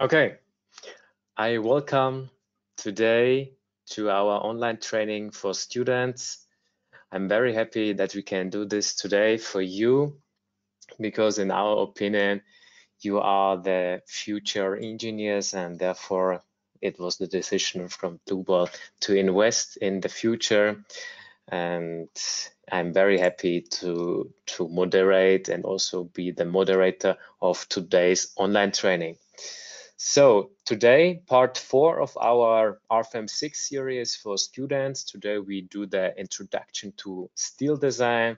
Okay, I welcome today to our online training for students. I'm very happy that we can do this today for you because in our opinion, you are the future engineers and therefore it was the decision from Dlubal to invest in the future. And I'm very happy to moderate and also be the moderator of today's online training. So today, part 4 of our RFEM 6 series for students. Today we do the introduction to steel design.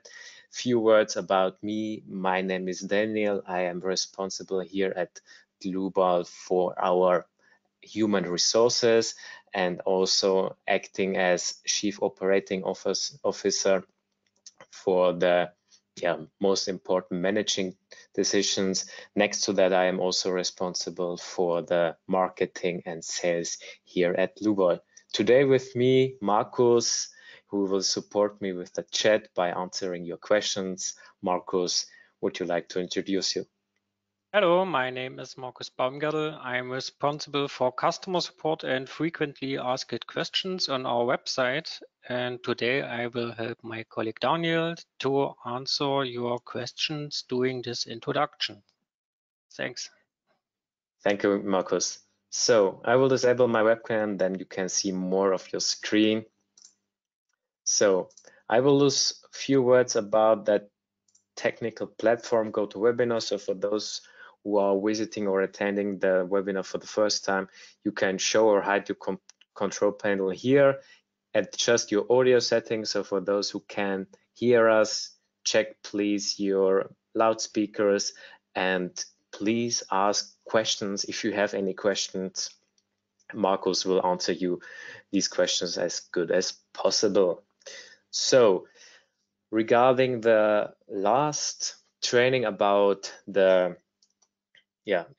Few words about me. My name is Daniel. I am responsible here at Dlubal for our human resources and also acting as Chief Operating Officer for the most important managing decisions. Next to that, I am also responsible for the marketing and sales here at Dlubal. Today with me, Markus, who will support me with the chat by answering your questions. Markus, would you like to introduce you? Hello, my name is Markus Baumgartel. I am responsible for customer support and frequently asked questions on our website. And today I will help my colleague Daniel to answer your questions during this introduction. Thanks. Thank you, Markus. So I will disable my webcam, then you can see more of your screen. So I will lose a few words about that technical platform, GoToWebinar. So for those who are visiting or attending the webinar for the first time, you can show or hide your control panel here, adjust your audio settings. So for those who can hear us, check please your loudspeakers and please ask questions. If you have any questions, Markus will answer you these questions as good as possible. So regarding the last training about the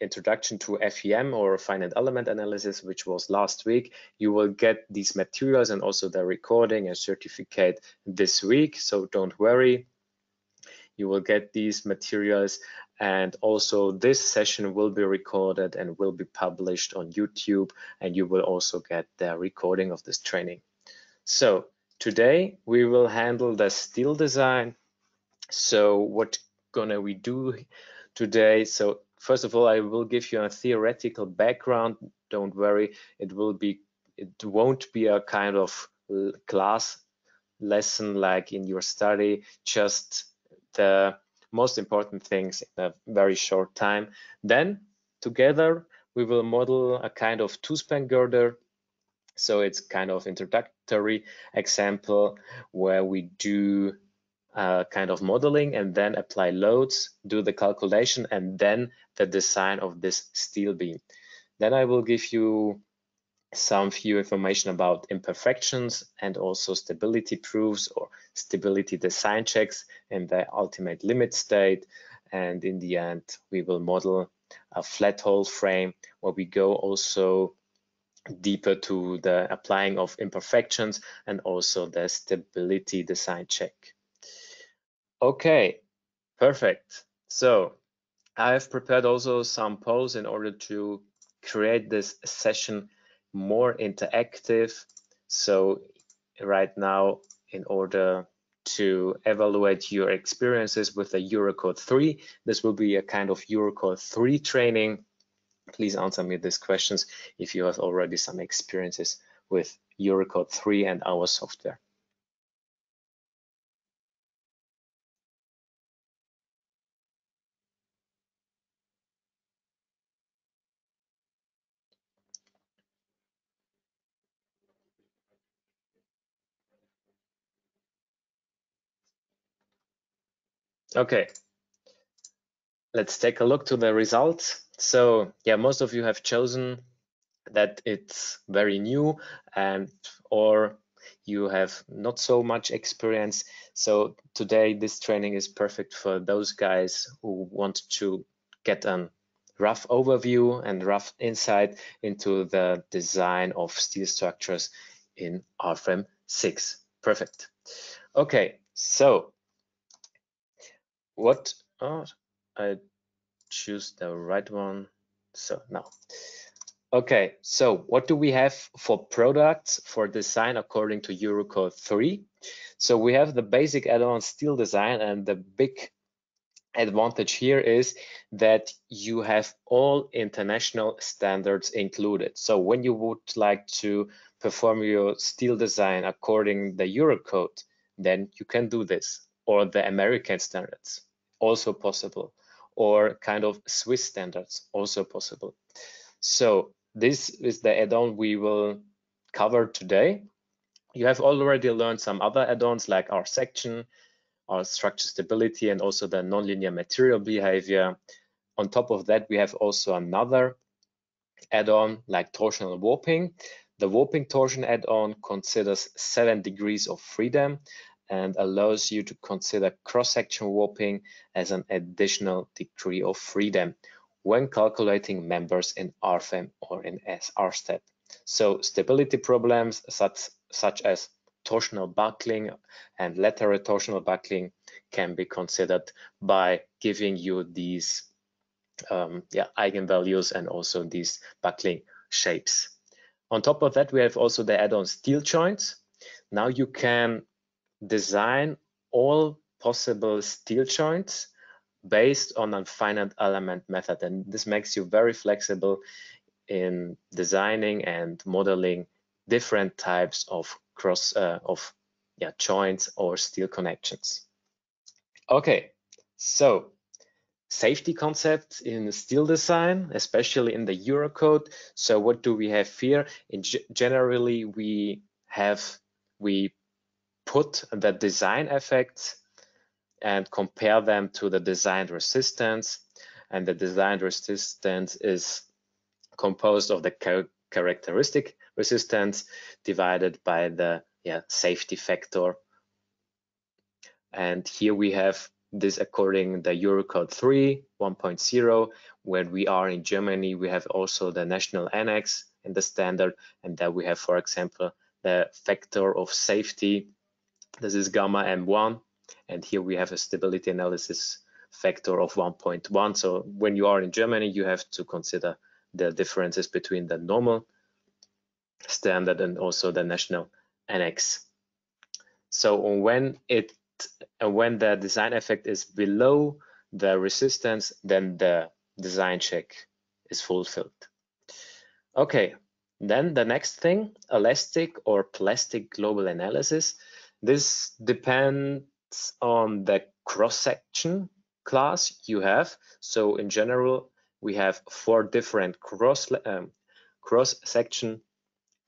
introduction to FEM or finite element analysis, which was last week, you will get these materials and also the recording and certificate this week. So don't worry, you will get these materials, and also this session will be recorded and will be published on YouTube, and you will also get the recording of this training. So today we will handle the steel design. So what gonna we do today? So first of all, I will give you a theoretical background. Don't worry, it won't be a kind of class lesson like in your study, just the most important things in a very short time. Then together we will model a kind of two-span girder. So it's kind of introductory example where we do kind of modeling and then apply loads, do the calculation, and then the design of this steel beam. Then I will give you some few information about imperfections and also stability proofs or stability design checks in the ultimate limit state. And in the end, we will model a flat hole frame where we go also deeper to the applying of imperfections and also the stability design check. Okay, perfect. So I've prepared also some polls in order to create this session more interactive. So right now, in order to evaluate your experiences with the Eurocode 3, this will be a kind of Eurocode 3 training. Please answer me these questions if you have already some experiences with Eurocode 3 and our software. Okay, let's take a look to the results. So yeah, most of you have chosen that it's very new and or you have not so much experience. So today this training is perfect for those guys who want to get a rough overview and rough insight into the design of steel structures in RFEM 6. Perfect. Okay, so what I choose the right one. So now, okay, so what do we have for products for design according to Eurocode 3? So we have the basic add-on style design, and the big advantage here is that you have all international standards included. So when you would like to perform your style design according the Eurocode, then you can do this, or the American standards, also possible, or kind of Swiss standards, also possible. So this is the add-on we will cover today. You have already learned some other add-ons like our section, our structure stability, and also the nonlinear material behavior. On top of that, we have also another add-on like torsional warping. The warping torsion add-on considers 7 degrees of freedom and allows you to consider cross-section warping as an additional degree of freedom when calculating members in RFEM or in SR-step. So stability problems such as torsional buckling and lateral torsional buckling can be considered by giving you these eigenvalues and also these buckling shapes. On top of that, we have also the add-on steel joints. Now you can design all possible steel joints based on a finite element method, and this makes you very flexible in designing and modeling different types of joints or steel connections. Okay, so safety concepts in steel design, especially in the Eurocode. So what do we have here? Generally, we put the design effects and compare them to the designed resistance, and the designed resistance is composed of the characteristic resistance divided by the safety factor. And here we have this according the Eurocode 3 1.0. When we are in Germany, we have also the national annex in the standard, and there we have, for example, the factor of safety. This is gamma M1, and here we have a stability analysis factor of 1.1. So when you are in Germany, you have to consider the differences between the normal standard and also the national annex. So when the design effect is below the resistance, then the design check is fulfilled. Okay, then the next thing, elastic or plastic global analysis. This depends on the cross-section class you have. So in general, we have 4 different cross-section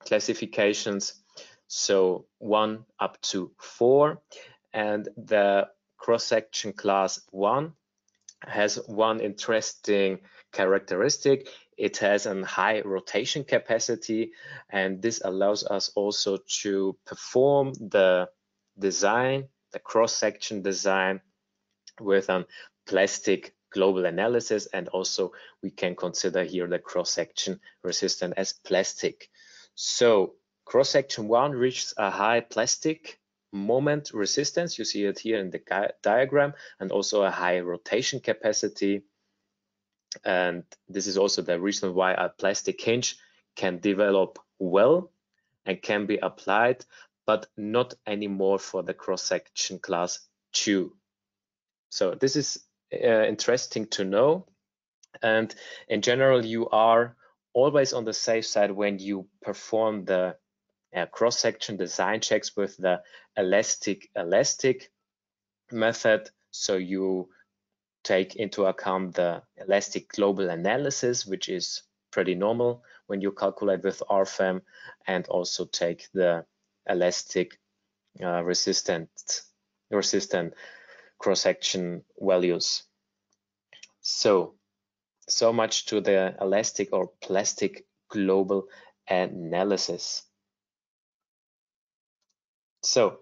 classifications, so 1 up to 4, and the cross-section class 1 has one interesting characteristic. It has a high rotation capacity, and this allows us also to perform the design, the cross-section design, with a plastic global analysis, and also we can consider here the cross-section resistance as plastic. So cross-section 1 reaches a high plastic moment resistance, you see it here in the diagram, and also a high rotation capacity. And this is also the reason why a plastic hinge can develop well and can be applied, but not anymore for the cross-section class 2. So this is interesting to know. And in general, you are always on the safe side when you perform the cross-section design checks with the elastic method. So you take into account the elastic global analysis, which is pretty normal when you calculate with RFEM, and also take the elastic resistant cross-section values. So much to the elastic or plastic global analysis. So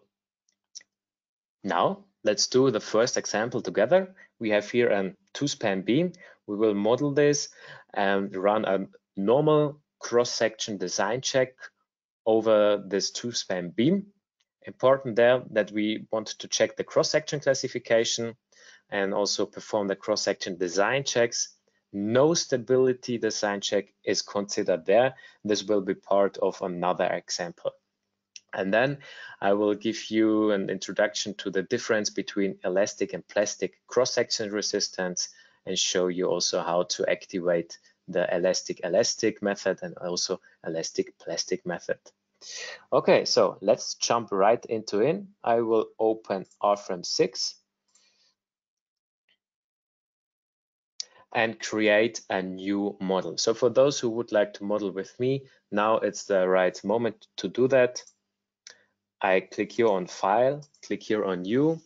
now let's do the first example together. We have here a 2-span beam. We will model this and run a normal cross-section design check over this 2-span beam. Important there that we want to check the cross-section classification and also perform the cross-section design checks no stability design check is considered there. This will be part of another example. And then I will give you an introduction to the difference between elastic and plastic cross-section resistance, and show you also how to activate the elastic method and also elastic plastic method. Okay, so let's jump right into it. I will open RFEM 6 and create a new model. So for those who would like to model with me, now it's the right moment to do that. I click here on File, click here on New,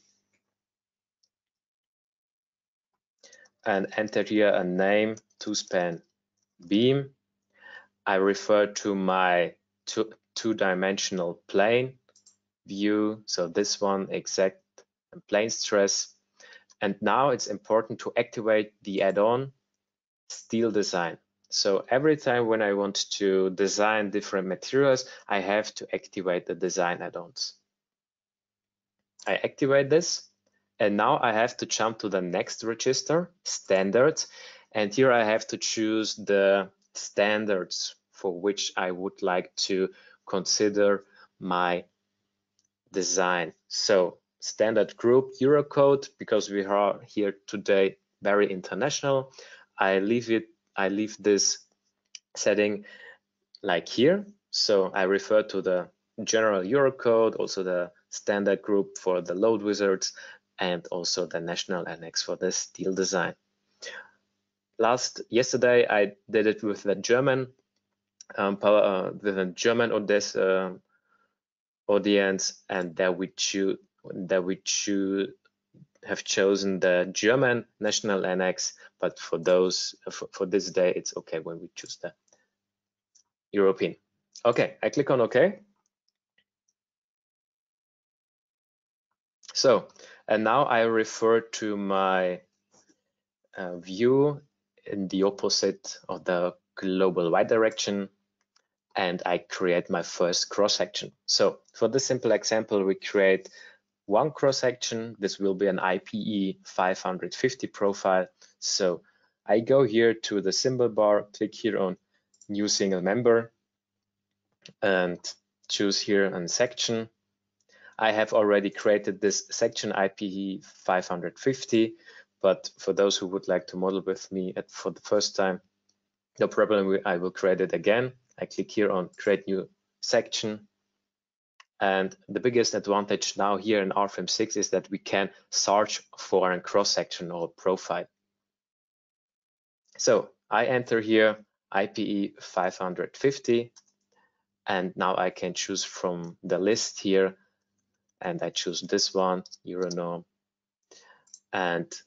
and enter here a name, two-span beam. I refer to my two-dimensional plane view, so this one, exact and plane stress. And now it's important to activate the add-on steel design. So every time when I want to design different materials, I have to activate the design add-ons. I activate this, and now I have to jump to the next register, standards, and here I have to choose the standards for which I would like to consider my design. So standard group Eurocode, because we are here today very international. I leave this setting like here. So I refer to the general Eurocode, also the standard group for the load wizards, and also the national annex for the steel design. Yesterday I did it with the German audience, and that we have chosen the German national annex, but for this day it's okay when we choose the European. Okay, I click on OK. So, and now I refer to my view in the opposite of the global Y direction, and I create my first cross-section. So for this simple example, we create one cross-section. This will be an IPE 550 profile. So I go here to the symbol bar, click here on new single member, and choose here a section. I have already created this section IPE 550, but for those who would like to model with me for the first time, no problem, I will create it again. I click here on create new section. And the biggest advantage now here in RFEM 6 is that we can search for a cross-section or profile. So I enter here IPE 550, and now I can choose from the list here, and I choose this one, Euronorm, and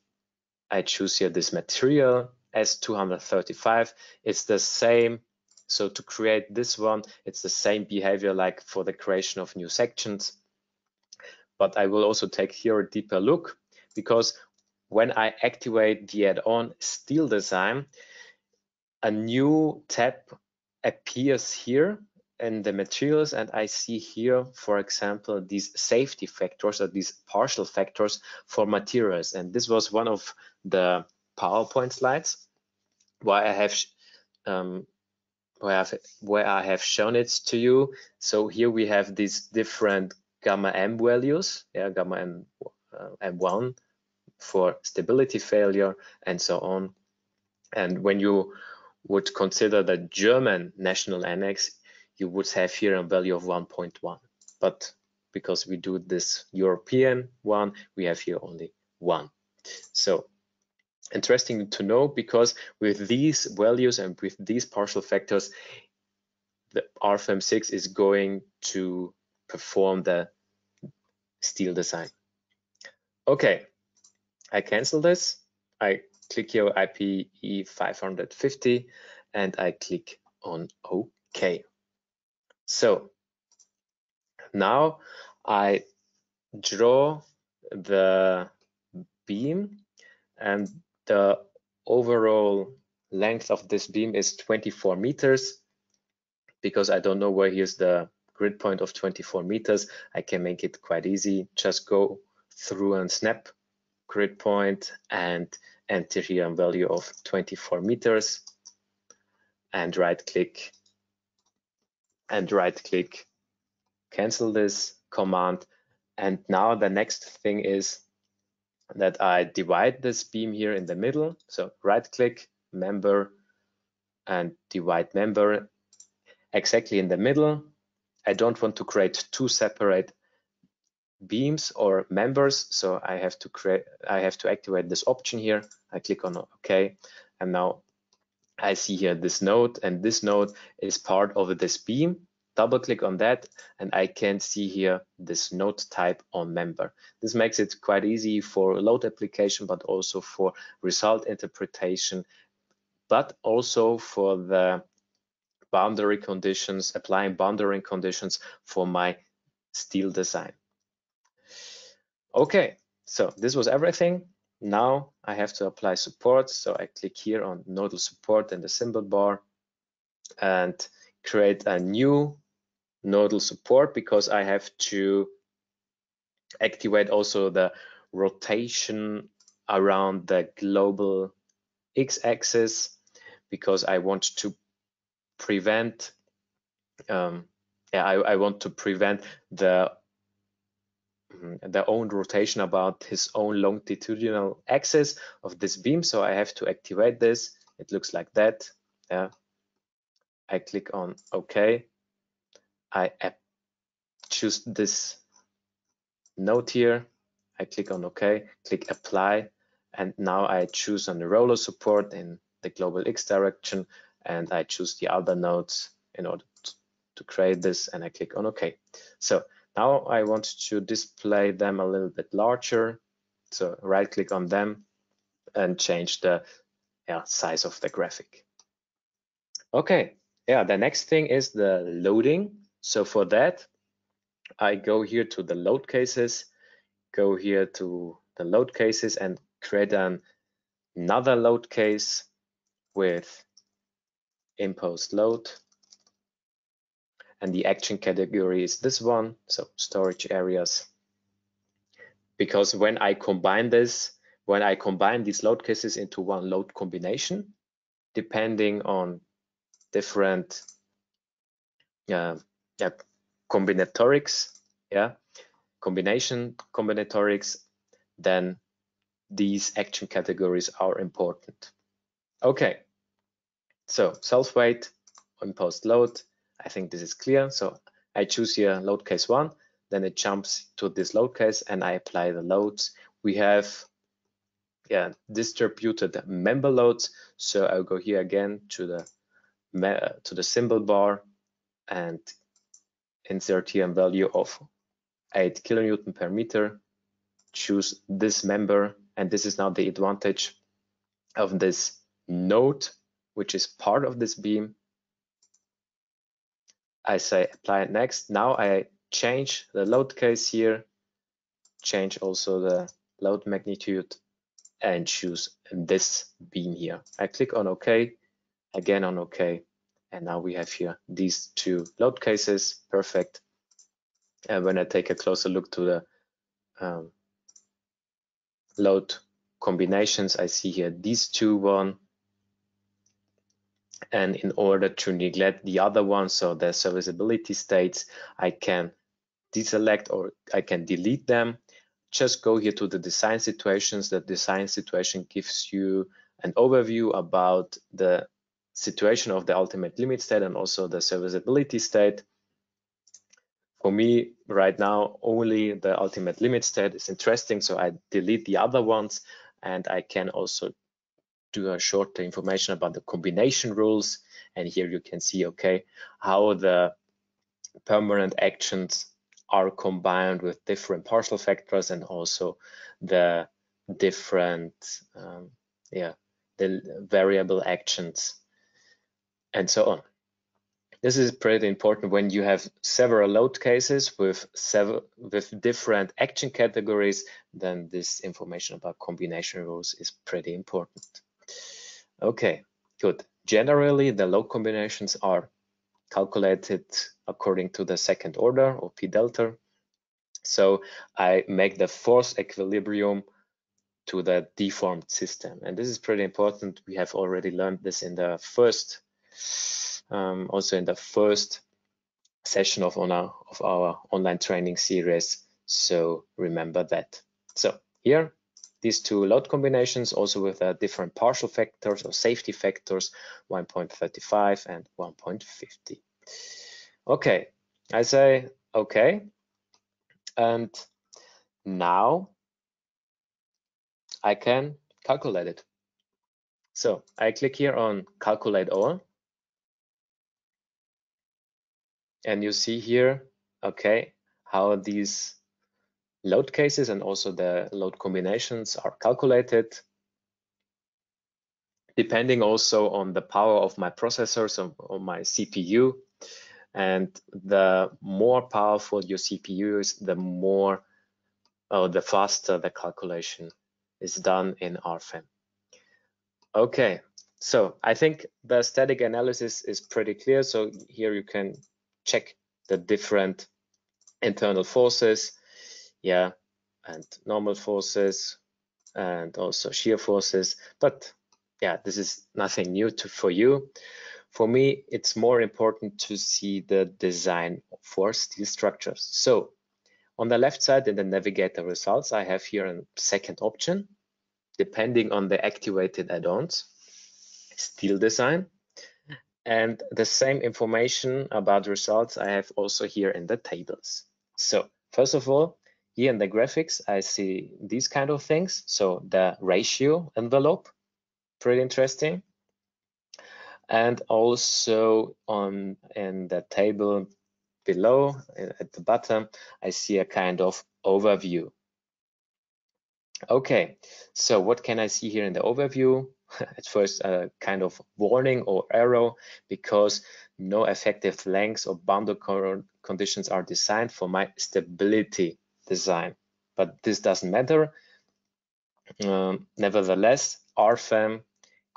I choose here this material S235. It's the same. So to create this one, it's the same behavior like for the creation of new sections. But I will also take here a deeper look, because when I activate the add-on steel design, a new tab appears here in the materials, and I see here, for example, these safety factors or these partial factors for materials. And this was one of the PowerPoint slides where I have shown it to you. So here we have these different gamma M values, gamma M1 for stability failure and so on. And when you would consider the German national annex, you would have here a value of 1.1. But because we do this European one, we have here only 1. So interesting to know, because with these values and with these partial factors, the RFEM 6 is going to perform the steel design. Okay, I cancel this. I click here IPE 550 and I click on OK. So now I draw the beam, and the overall length of this beam is 24 meters. Because I don't know where here's the grid point of 24 meters, I can make it quite easy. Just go through and snap grid point and enter here a value of 24 meters and right click, cancel this command. And now the next thing is that I divide this beam here in the middle. So right click, member, and divide member exactly in the middle. I don't want to create two separate beams or members, so I have to activate this option here. I click on OK, and now I see here this node, and this node is part of this beam. Double click on that, and I can see here this node type on member. This makes it quite easy for load application, but also for result interpretation, but also for the boundary conditions, applying boundary conditions for my steel design. Okay, so this was everything. Now I have to apply support. So I click here on nodal support in the symbol bar and create a new nodal support, because I have to activate also the rotation around the global x-axis, because I want to prevent I want to prevent the own rotation about his own longitudinal axis of this beam. So I have to activate this. It looks like that. Yeah. I click on OK. I choose this node here. I click on OK, click apply, and now I choose on the roller support in the global X direction, and I choose the other nodes in order to create this, and I click on OK. So now I want to display them a little bit larger. So right click on them and change the size of the graphic. Okay, the next thing is the loading. So for that, I go here to the load cases, go here to the load cases and create another load case with imposed load. And the action category is this one, so storage areas. Because when I combine these load cases into one load combination, depending on different combinatorics, combinatorics, then these action categories are important. Okay, so self-weight, imposed load, I think this is clear. So I choose here load case 1, then it jumps to this load case and I apply the loads. We have distributed member loads. So I'll go here again to the symbol bar and insert here a value of 8 kilonewton per meter. Choose this member, and this is now the advantage of this node, which is part of this beam. I say apply next. Now I change the load case here, change also the load magnitude, and choose this beam here. I click on OK, again on OK, and now we have here these two load cases. Perfect. And when I take a closer look to the load combinations, I see here these two and in order to neglect the other one, so the serviceability states, I can deselect or I can delete them. Just go here to the design situations. The design situation gives you an overview about the situation of the ultimate limit state and also the serviceability state. For me right now, only the ultimate limit state is interesting, so I delete the other ones, and I can also do a short information about the combination rules. And here you can see, okay, how the permanent actions are combined with different partial factors and also the different the variable actions and so on. This is pretty important when you have several load cases with different action categories. Then this information about combination rules is pretty important. Okay, good. Generally, the load combinations are calculated according to the second order or P delta. So I make the force equilibrium to the deformed system. And this is pretty important. We have already learned this in the first, also in the first session of our online training series. So remember that. So here, these two load combinations, also with different partial factors or safety factors, 1.35 and 1.50. Okay, I say okay. And now I can calculate it. So I click here on calculate all. And you see here, okay, how these load cases and also the load combinations are calculated, depending also on the power of my processors or my CPU. And the more powerful your CPU is, the faster the calculation is done in RFEM. Okay, so I think the static analysis is pretty clear. So here you can check the different internal forces, yeah, and normal forces, and also shear forces. But yeah, this is nothing new for you. For me, it's more important to see the design for steel structures. So on the left side in the navigator results, I have here a second option, depending on the activated add-ons, steel design. And the same information about results I have also here in the tables. So first of all, here in the graphics, I see these kind of things. So the ratio envelope, pretty interesting. And also in the table below at the bottom, I see a kind of overview. Okay, so what can I see here in the overview? At first, a kind of warning or arrow, because no effective lengths or boundary conditions are designed for my stability design. But this doesn't matter. Nevertheless, RFEM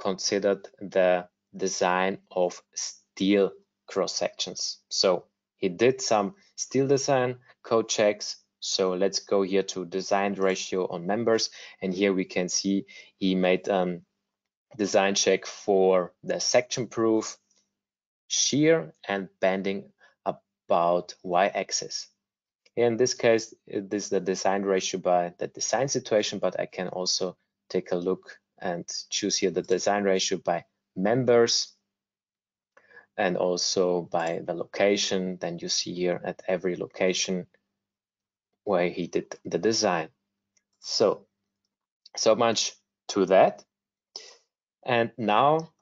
considered the design of steel cross sections. So he did some steel design code checks. So let's go here to design ratio on members. And here we can see he made design check for the section proof, shear, and bending about y-axis. In this case, it is the design ratio by the design situation, but I can also take a look and choose here the design ratio by members and also by the location. Then you see here at every location where he did the design. So much to that. And now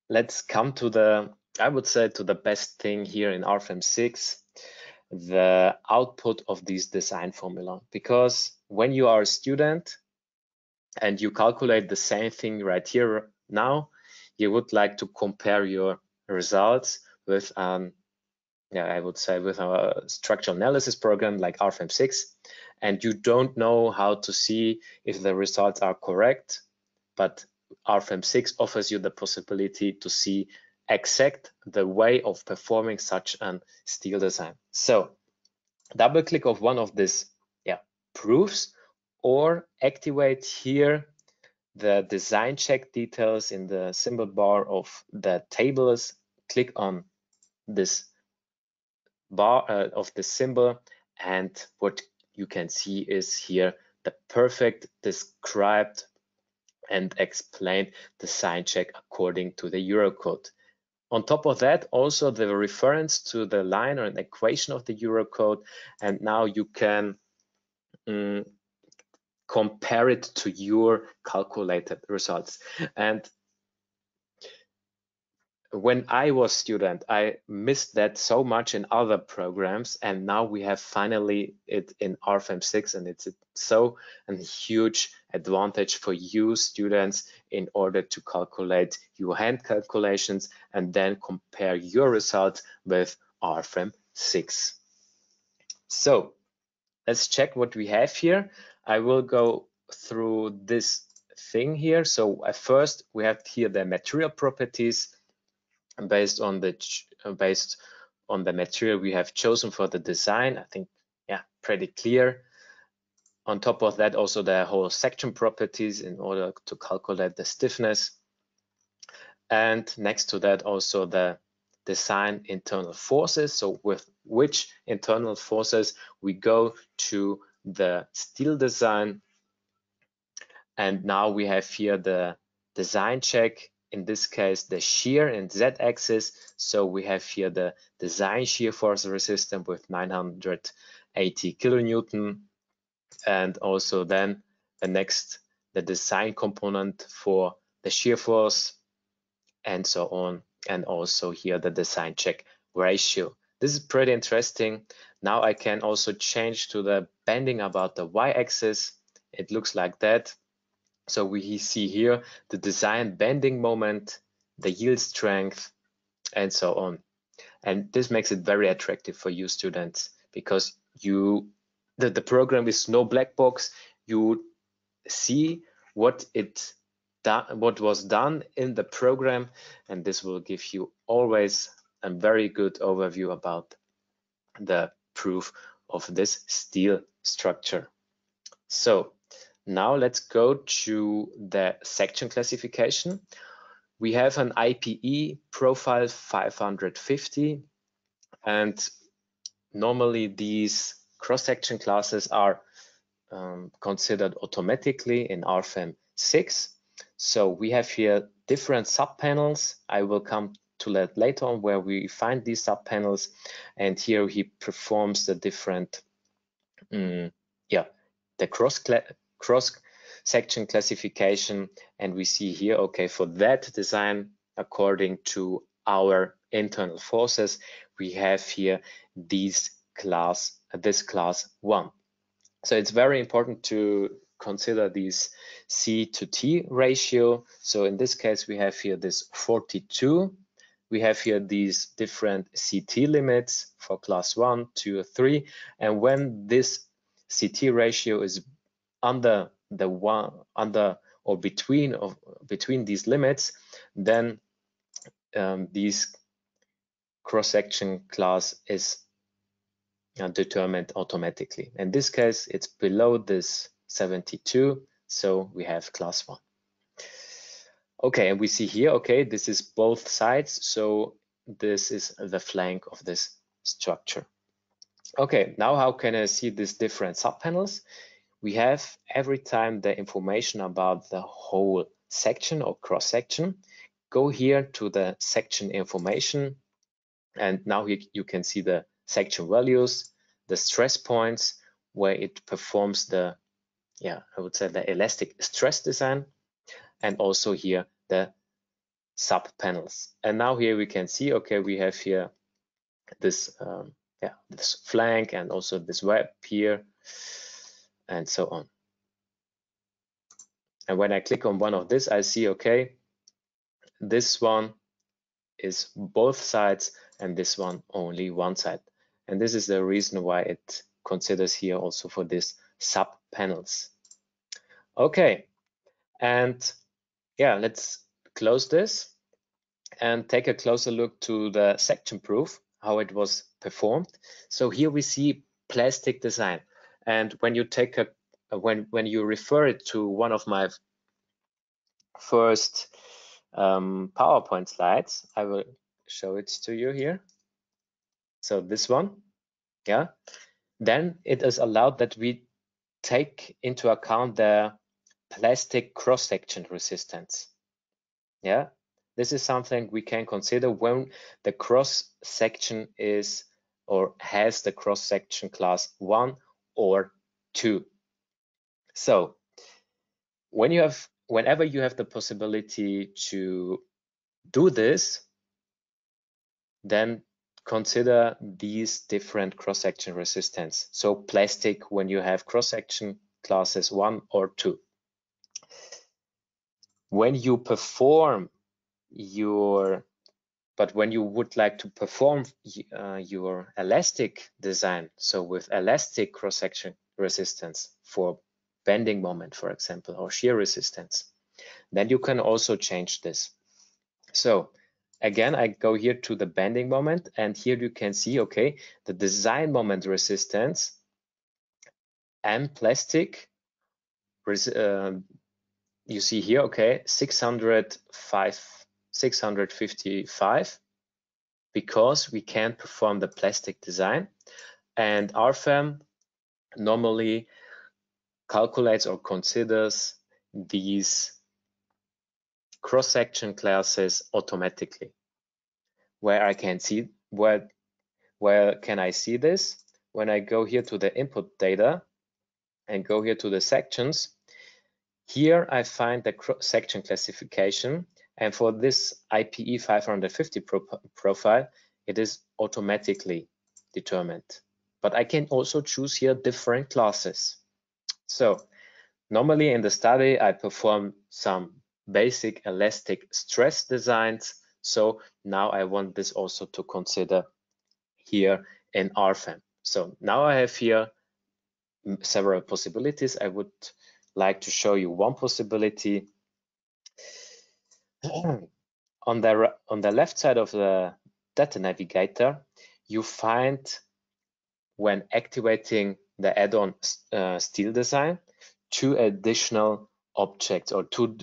let's come to I would say to the best thing here in RFEM 6, the output of this design formula. Because when you are a student and you calculate the same thing right here now, you would like to compare your results with I would say with a structural analysis program like RFEM 6, and you don't know how to see if the results are correct, but RFEM 6 offers you the possibility to see exact the way of performing such a steel design. So double click of one of these proofs, or activate here the design check details in the symbol bar of the tables. Click on this bar of the symbol, and what you can see is here the perfect described and explained design check according to the Eurocode. On top of that, also the reference to the line or an equation of the Eurocode, and now you can compare it to your calculated results. And when I was student, I missed that so much in other programs, and now we have finally it in RFEM 6, and it's so a huge advantage for you students in order to calculate your hand calculations and then compare your results with RFEM 6. So let's check what we have here. I will go through this thing here. So at first we have here the material properties. Based on the material we have chosen for the design. I think, yeah, pretty clear. on top of that, also the whole section properties in order to calculate the stiffness. And next to that, also the design internal forces. So with which internal forces we go to the steel design. And now we have here the design check, in this case, the shear and z-axis. So we have here the design shear force resistance with 980 kilonewton. And also then the design component for the shear force and so on. And also here the design check ratio. This is pretty interesting. Now I can also change to the bending about the y-axis. It looks like that. So we see here the design bending moment, the yield strength, and so on. And this makes it very attractive for you students, because the program is no black box. You see what was done in the program, and this will give you always a very good overview about the proof of this steel structure. So now let's go to the section classification. We have an IPE profile 550, and normally these cross-section classes are considered automatically in RFEM 6. So we have here different subpanels. I will come to that later on, where we find these subpanels, and here he performs the different the cross section classification. And we see here, okay, for that design, according to our internal forces, we have here this class 1. So it's very important to consider this C to T ratio. So in this case, we have here this 42. We have here these different CT limits for class 1, 2, 3. And when this CT ratio is under the or between these limits, then these cross-section class is determined automatically. In this case, it's below this 72, so we have class 1. Okay, and we see here, okay, this is both sides, so this is the flank of this structure. Okay, now how can I see these different subpanels? We have every time the information about the whole section or cross section. Go here to the section information, and now you can see the section values, the stress points, where it performs the, I would say, the elastic stress design, and also here the sub panels. And now here we can see, okay, we have here this this flank and also this web here, and so on. And when I click on one of this, I see, okay, this one is both sides and this one only one side. And this is the reason why it considers here also for this sub panels. Okay, and let's close this and take a closer look to the section proof, how it was performed. So here we see plastic design. And when you take when you refer it to one of my first PowerPoint slides, I will show it to you here. So this one, then it is allowed that we take into account the plastic cross-section resistance. This is something we can consider when the cross-section is or has the cross-section class 1 or 2. So whenever you have the possibility to do this, then consider these different cross-section resistance. So plastic when you have cross-section classes 1 or 2. When you perform when you would like to perform your elastic design, so with elastic cross-section resistance for bending moment, for example, or shear resistance, then you can also change this. So again, I go here to the bending moment, and here you can see, okay, the design moment resistance and plastic, you see here, okay, 655, because we can't perform the plastic design. And RFEM normally calculates or considers these cross-section classes automatically. Where I can see, where can I see this? When I go here to the input data and go here to the sections, here I find the section classification, and for this IPE 550 profile, it is automatically determined. But I can also choose here different classes. So normally in the study, I perform some basic elastic stress designs. So now I want this also to consider here in RFEM. So now I have here several possibilities. I would like to show you one possibility. On the left side of the data navigator, you find, when activating the add-on style design, two additional objects, or two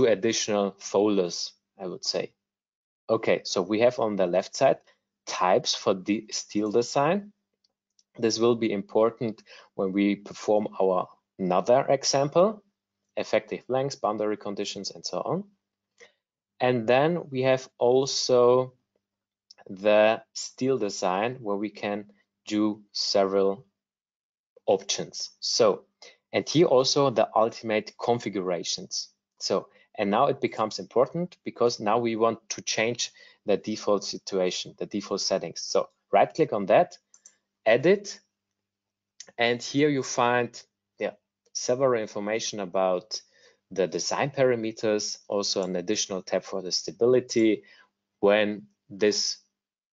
additional folders, I would say. Okay, so we have on the left side types for the style design. This will be important when we perform our another example, effective lengths, boundary conditions, and so on. And then we have also the style design, where we can do several options. So, and here also the ultimate configurations. So, and now it becomes important, because now we want to change the default situation, the default settings. So right click on that, edit, and here you find several information about the design parameters, also an additional tab for the stability. When this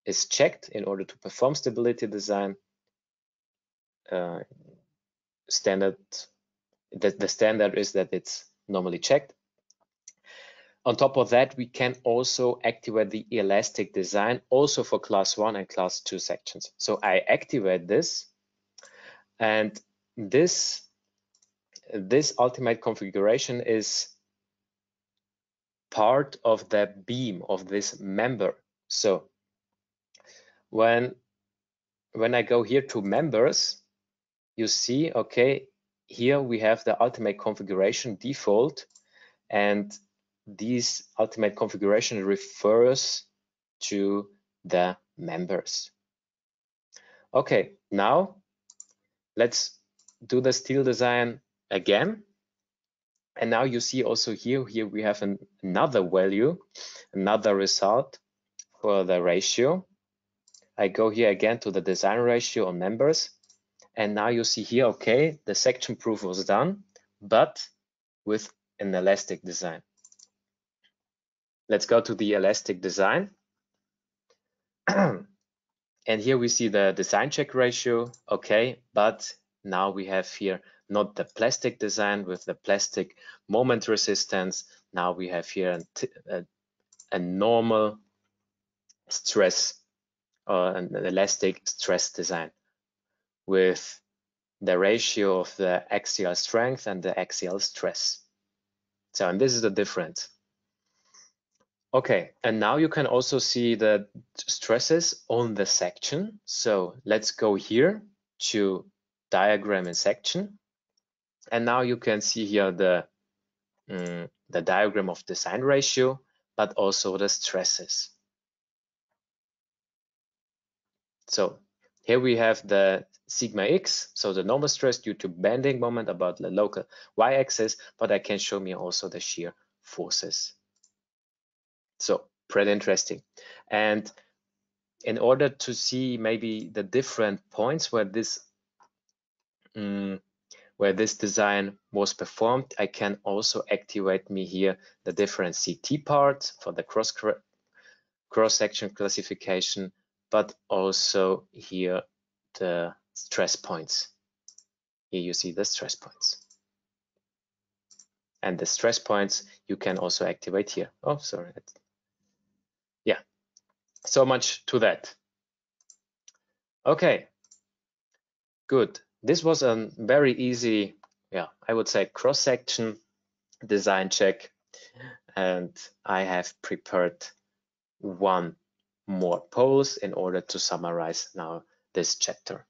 is checked in order to perform stability design, standard, the standard is that it's normally checked. On top of that, we can also activate the elastic design also for class 1 and class 2 sections. So I activate this, and this ultimate configuration is part of the beam of this member. So when I go here to members, you see, okay, here we have the ultimate configuration default, and this ultimate configuration refers to the members. Okay, now let's do the style design again. And now you see also here we have another value, another result for the ratio. I go here again to the design ratio on members, and now you see here, okay, the section proof was done, but with an elastic design. Let's go to the elastic design. And here we see the design check ratio, okay, but now we have here not the plastic design with the plastic moment resistance. Now we have here a normal stress, or an elastic stress design with the ratio of the axial strength and the axial stress. So, and this is the difference. Okay, and now you can also see the stresses on the section. So let's go here to diagram and section. And now you can see here the diagram of design ratio, but also the stresses. So here we have the sigma x, so the normal stress due to bending moment about the local y-axis, but I can show me also the shear forces. So pretty interesting. And in order to see maybe the different points where this design was performed, I can also activate me here the different CT parts for the cross-section classification, but also here the stress points. Here you see the stress points. And the stress points you can also activate here. Oh, sorry. Yeah, so much to that. Okay, good. this was a very easy, I would say cross-section design check, and I have prepared one more pose in order to summarize now this chapter.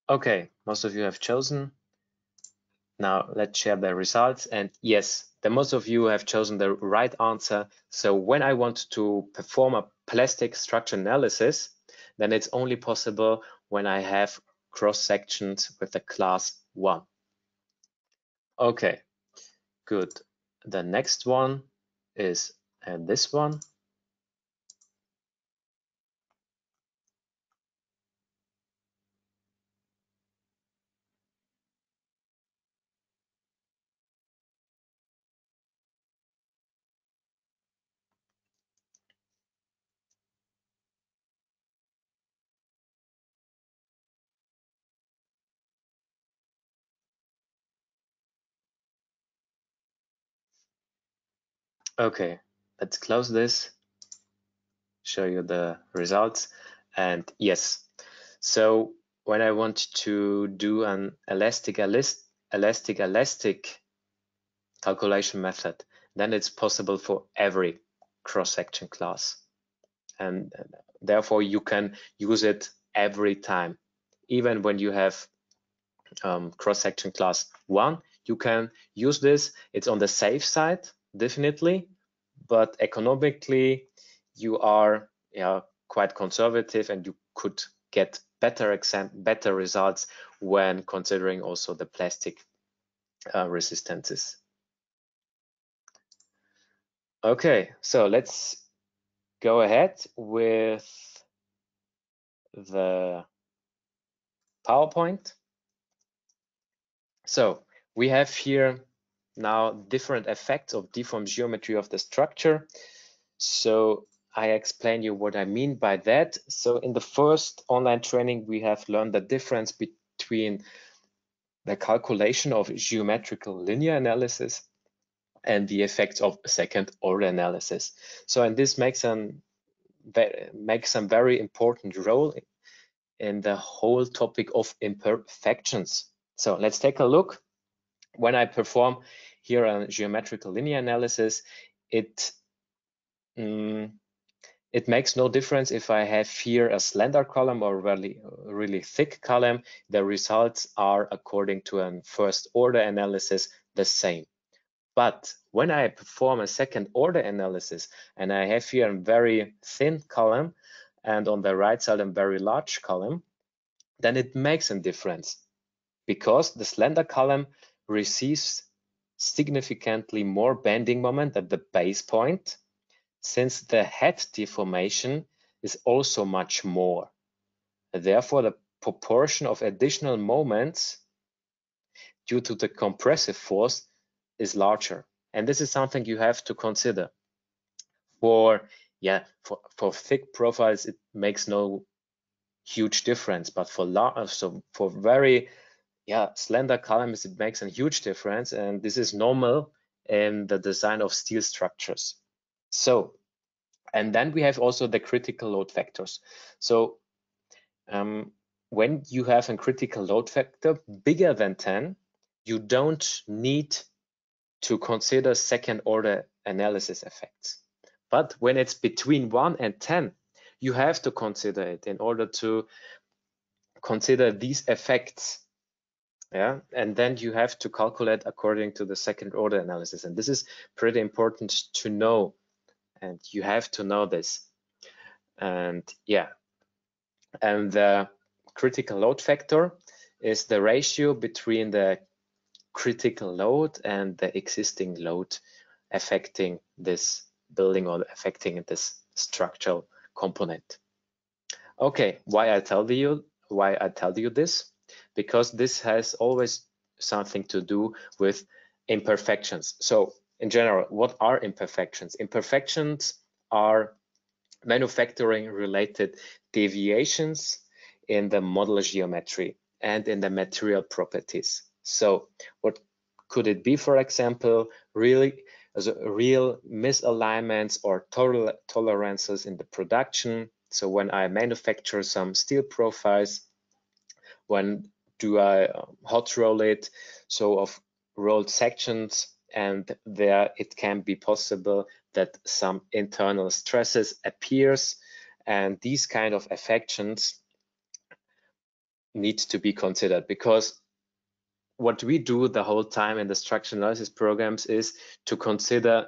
Okay, most of you have chosen. Now let's share the results. And yes, the most of you have chosen the right answer. So when I want to perform a plastic structure analysis, then it's only possible when I have cross sections with the class 1. Okay, good. The next one is this one. Okay, let's close this, show you the results. And yes, so when I want to do an elastic calculation method, then it's possible for every cross-section class. And therefore you can use it every time. Even when you have cross-section class 1, you can use this. It's on the safe side, definitely, but economically you are quite conservative, and you could get better results when considering also the plastic resistances. Okay, so let's go ahead with the PowerPoint. So we have here now different effects of deformed geometry of the structure. So I explain you what I mean by that. So in the first online training, we have learned the difference between the calculation of geometrical linear analysis and the effects of second order analysis. So, and this makes a very important role in the whole topic of imperfections. So let's take a look. When I perform here a geometrical linear analysis, it makes no difference if I have here a slender column or really thick column. The results are, according to a first order analysis, the same. But when I perform a second order analysis and I have here a very thin column and on the right side a very large column, then it makes a difference, because the slender column receives significantly more bending moment at the base point, since the head deformation is also much more. Therefore, the proportion of additional moments due to the compressive force is larger. And this is something you have to consider. For thick profiles, it makes no huge difference, but for very slender columns, it makes a huge difference, and this is normal in the design of steel structures. So, and then we have also the critical load factors. So when you have a critical load factor bigger than 10, you don't need to consider second order analysis effects. But when it's between 1 and 10, you have to consider it in order to consider these effects. And then you have to calculate according to the second order analysis. And this is pretty important to know, and you have to know this. And and the critical load factor is the ratio between the critical load and the existing load affecting this building or affecting this structural component. Okay, why I tell you this? Because this has always something to do with imperfections. So in general, what are imperfections? Imperfections are manufacturing related deviations in the model geometry and in the material properties. So what could it be, for example, real misalignments or tolerances in the production? So when I manufacture some steel profiles, when do I hot roll it, so of rolled sections, and there it can be possible that some internal stresses appears, and these kind of affections need to be considered, because what we do the whole time in the structural analysis programs is to consider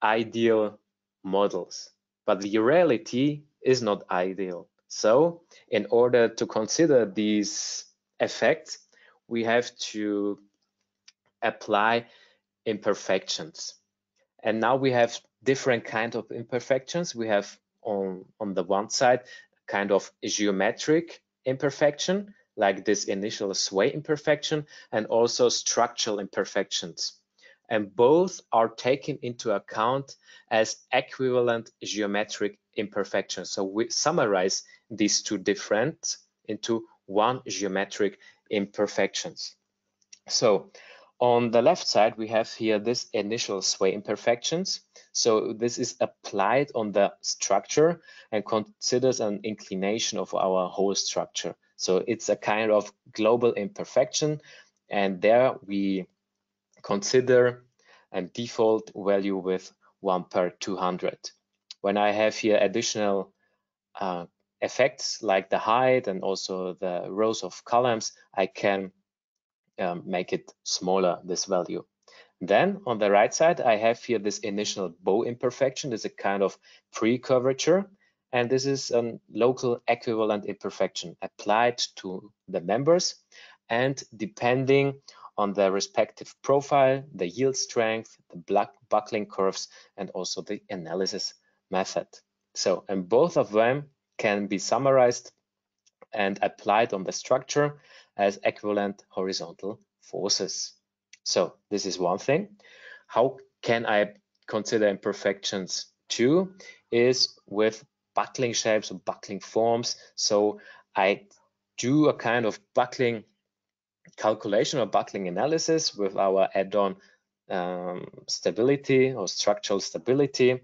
ideal models, but the reality is not ideal. So in order to consider these effects, we have to apply imperfections. And now we have different kinds of imperfections. We have on the one side kind of geometric imperfection, like this initial sway imperfection, and also structural imperfections. And both are taken into account as equivalent geometric imperfections. So we summarize these two different into one geometric imperfections. So on the left side, we have here this initial sway imperfections. So this is applied on the structure and considers an inclination of our whole structure. So it's a kind of global imperfection, and there we consider a default value with 1/200. When I have here additional effects like the height and also the rows of columns, I can make it smaller, this value. Then on the right side, I have here this initial bow imperfection. This is a kind of pre-curvature, and this is a local equivalent imperfection applied to the members, and depending on the respective profile, the yield strength, the buckling curves, and also the analysis method. So, and both of them can be summarized and applied on the structure as equivalent horizontal forces. So this is one thing. How can I consider imperfections too? Is with buckling shapes or buckling forms. So I do a kind of buckling calculation or buckling analysis with our add-on stability or structural stability.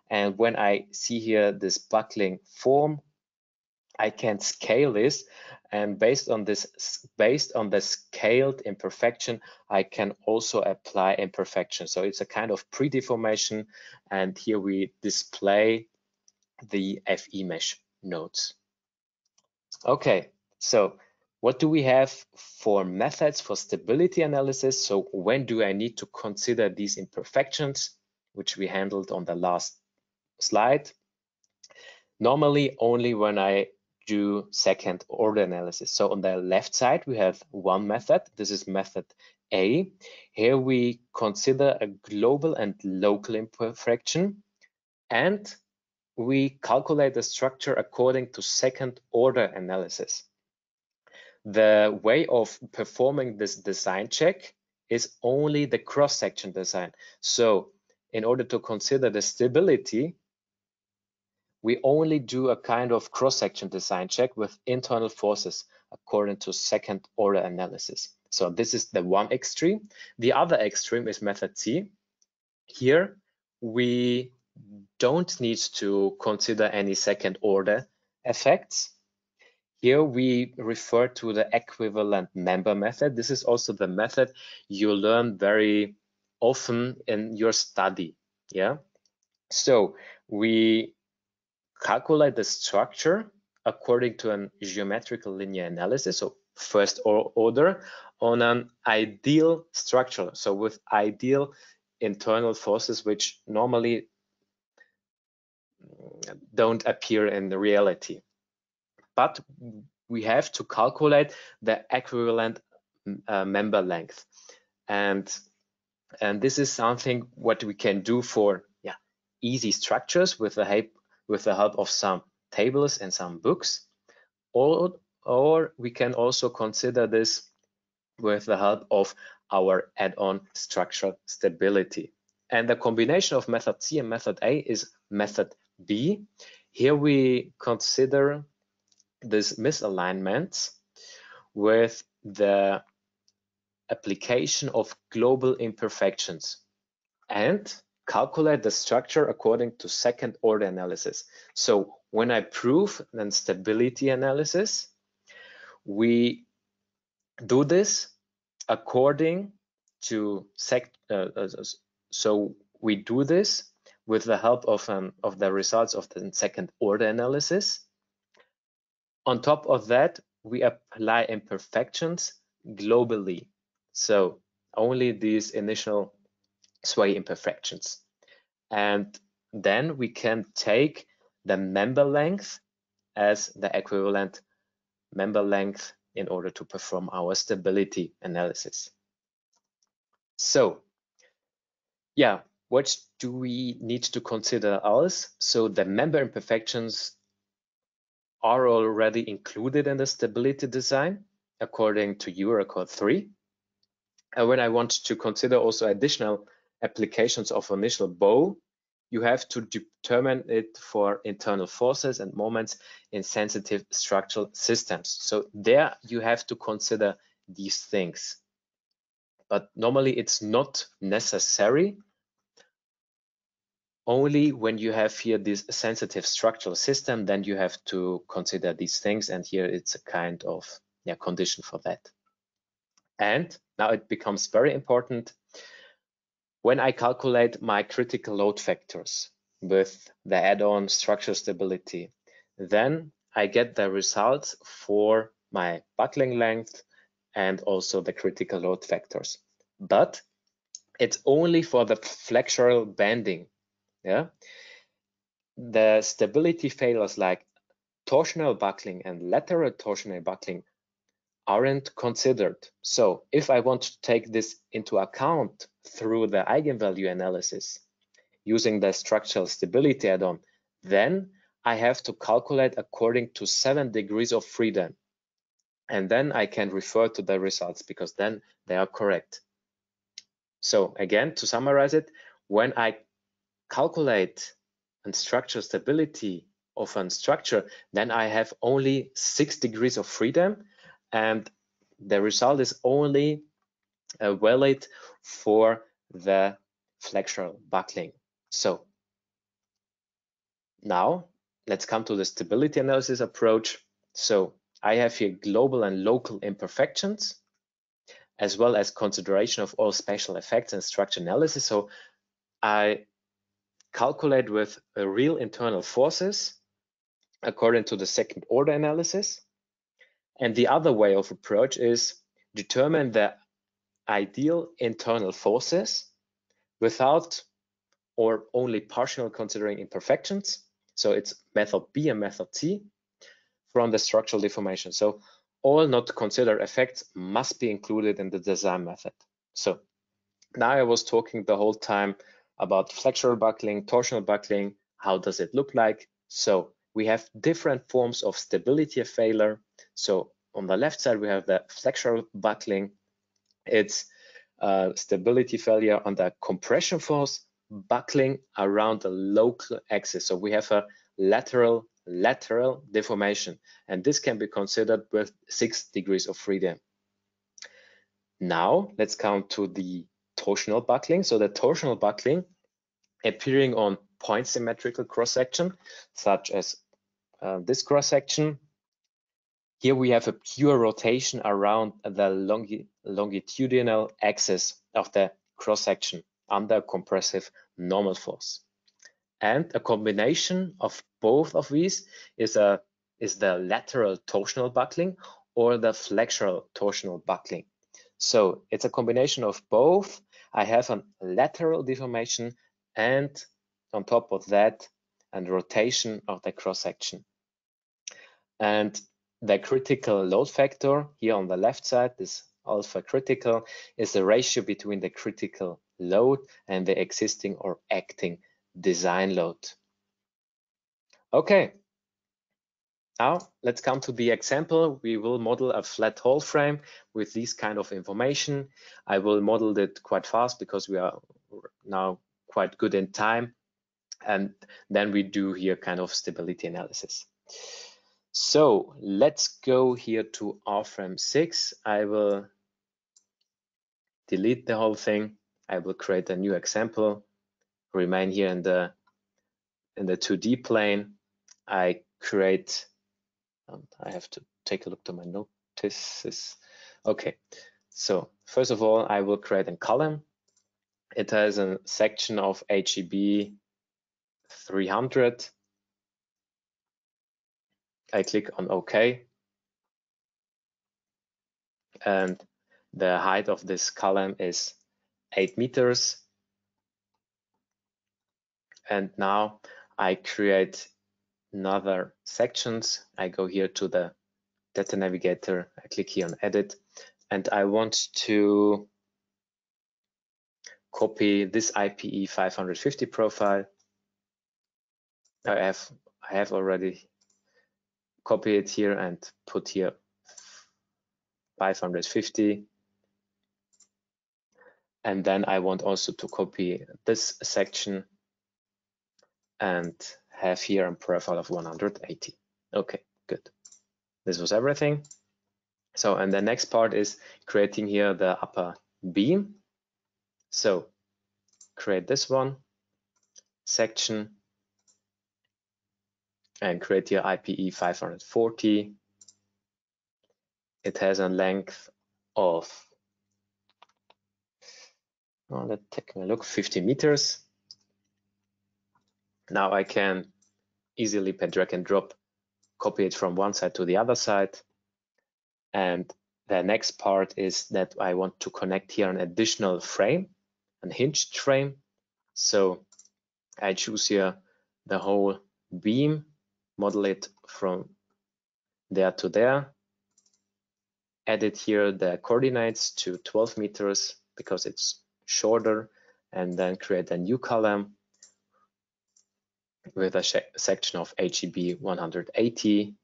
And when I see here this buckling form, I can scale this, and based on the scaled imperfection, I can also apply imperfection. So it's a kind of pre-deformation, and here we display the FE mesh nodes. Okay, so what do we have for methods for stability analysis? So when do I need to consider these imperfections, which we handled on the last slide? Normally only when I do second order analysis. So on the left side, we have one method. This is method A. Here we consider a global and local imperfection, and we calculate the structure according to second order analysis. The way of performing this design check is only the cross-section design. So in order to consider the stability, we only do a kind of cross-section design check with internal forces according to second order analysis. So this is the one extreme. The other extreme is method C. Here we don't need to consider any second order effects. Here we refer to the equivalent member method. This is also the method you learn very often in your study. Yeah. So we calculate the structure according to an geometrical linear analysis, so first order, on an ideal structure, so with ideal internal forces which normally don't appear in the reality. But we have to calculate the equivalent member length, and this is something what we can do for easy structures with with the help of some tables and some books, or we can also consider this with the help of our add-on structure stability. And the combination of method C and method A is method B. Here we consider this misalignments with the application of global imperfections and calculate the structure according to second order analysis. So when I prove then stability analysis, we do this according to so we do this with the help of the results of the second order analysis. On top of that, we apply imperfections globally. So only these initial sway imperfections. And then we can take the member length as the equivalent member length in order to perform our stability analysis. So yeah, what do we need to consider else? So the member imperfections are already included in the stability design according to Eurocode 3. And when I want to consider also additional applications of initial bow, you have to determine it for internal forces and moments in sensitive structural systems. So there you have to consider these things. But normally it's not necessary. Only when you have here this sensitive structural system, then you have to consider these things. And here it's a kind of condition for that. And now it becomes very important when I calculate my critical load factors with the add-on structure stability, then I get the results for my buckling length and also the critical load factors. But it's only for the flexural bending. Yeah, the stability failures like torsional buckling and lateral torsional buckling aren't considered. So if I want to take this into account through the eigenvalue analysis using the structural stability add-on, then I have to calculate according to 7 degrees of freedom. And then I can refer to the results because then they are correct. So again, to summarize it, when I calculate and structure stability of a structure, then I have only 6 degrees of freedom, and the result is only valid for the flexural buckling. So now let's come to the stability analysis approach. So I have here global and local imperfections, as well as consideration of all special effects and structure analysis. So I calculate with real internal forces according to the second order analysis. And the other way of approach is determine the ideal internal forces without or only partially considering imperfections. So it's method B and method C from the structural deformation. So all not considered effects must be included in the design method. So now I was talking the whole time about flexural buckling, torsional buckling. How does it look like? So we have different forms of stability failure. So on the left side, we have the flexural buckling. It's stability failure under compression force, buckling around the local axis. So we have a lateral deformation, and this can be considered with 6 degrees of freedom. Now let's come to the torsional buckling. So the torsional buckling appearing on point symmetrical cross-section, such as this cross-section. Here we have a pure rotation around the longitudinal axis of the cross-section under compressive normal force. And a combination of both of these is the lateral torsional buckling or the flexural torsional buckling. So it's a combination of both. I have a lateral deformation and on top of that, a rotation of the cross-section. And the critical load factor here on the left side, this alpha critical, is the ratio between the critical load and the existing or acting design load. Okay. Now let's come to the example. We will model a flat hole frame with this kind of information. I will model it quite fast because we are now quite good in time. And then we do here kind of stability analysis. So let's go here to RFEM 6. I will delete the whole thing. I will create a new example, remain here in the 2D plane. I create, I have to take a look to my notices. Okay, so first of all, I will create a column. It has a section of HEB 300. I click on OK. And the height of this column is 8 meters. And now I create another sections. I go here to the data navigator. I click here on edit, and I want to copy this IPE 550 profile. I have already copied it here and put here 550. And then I want also to copy this section and have here a profile of 180. Okay, good. This was everything. So, and the next part is creating here the upper beam. So create this one section and create here IPE 540. It has a length of, well, let's take a look, 50 meters. Now I can easily per drag and drop copy it from one side to the other side. And the next part is that I want to connect here an additional frame, an hinged frame. So I choose here the whole beam, model it from there to there, edit here the coordinates to 12 meters because it's shorter, and then create a new column with a section of HEB 180.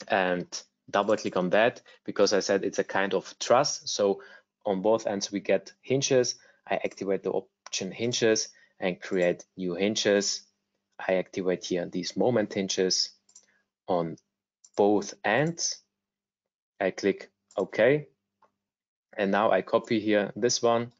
And double click on that because I said it's a kind of truss. So on both ends we get hinges. I activate the option hinges and create new hinges. I activate here these moment hinges on both ends. I click OK. And now I copy here this one,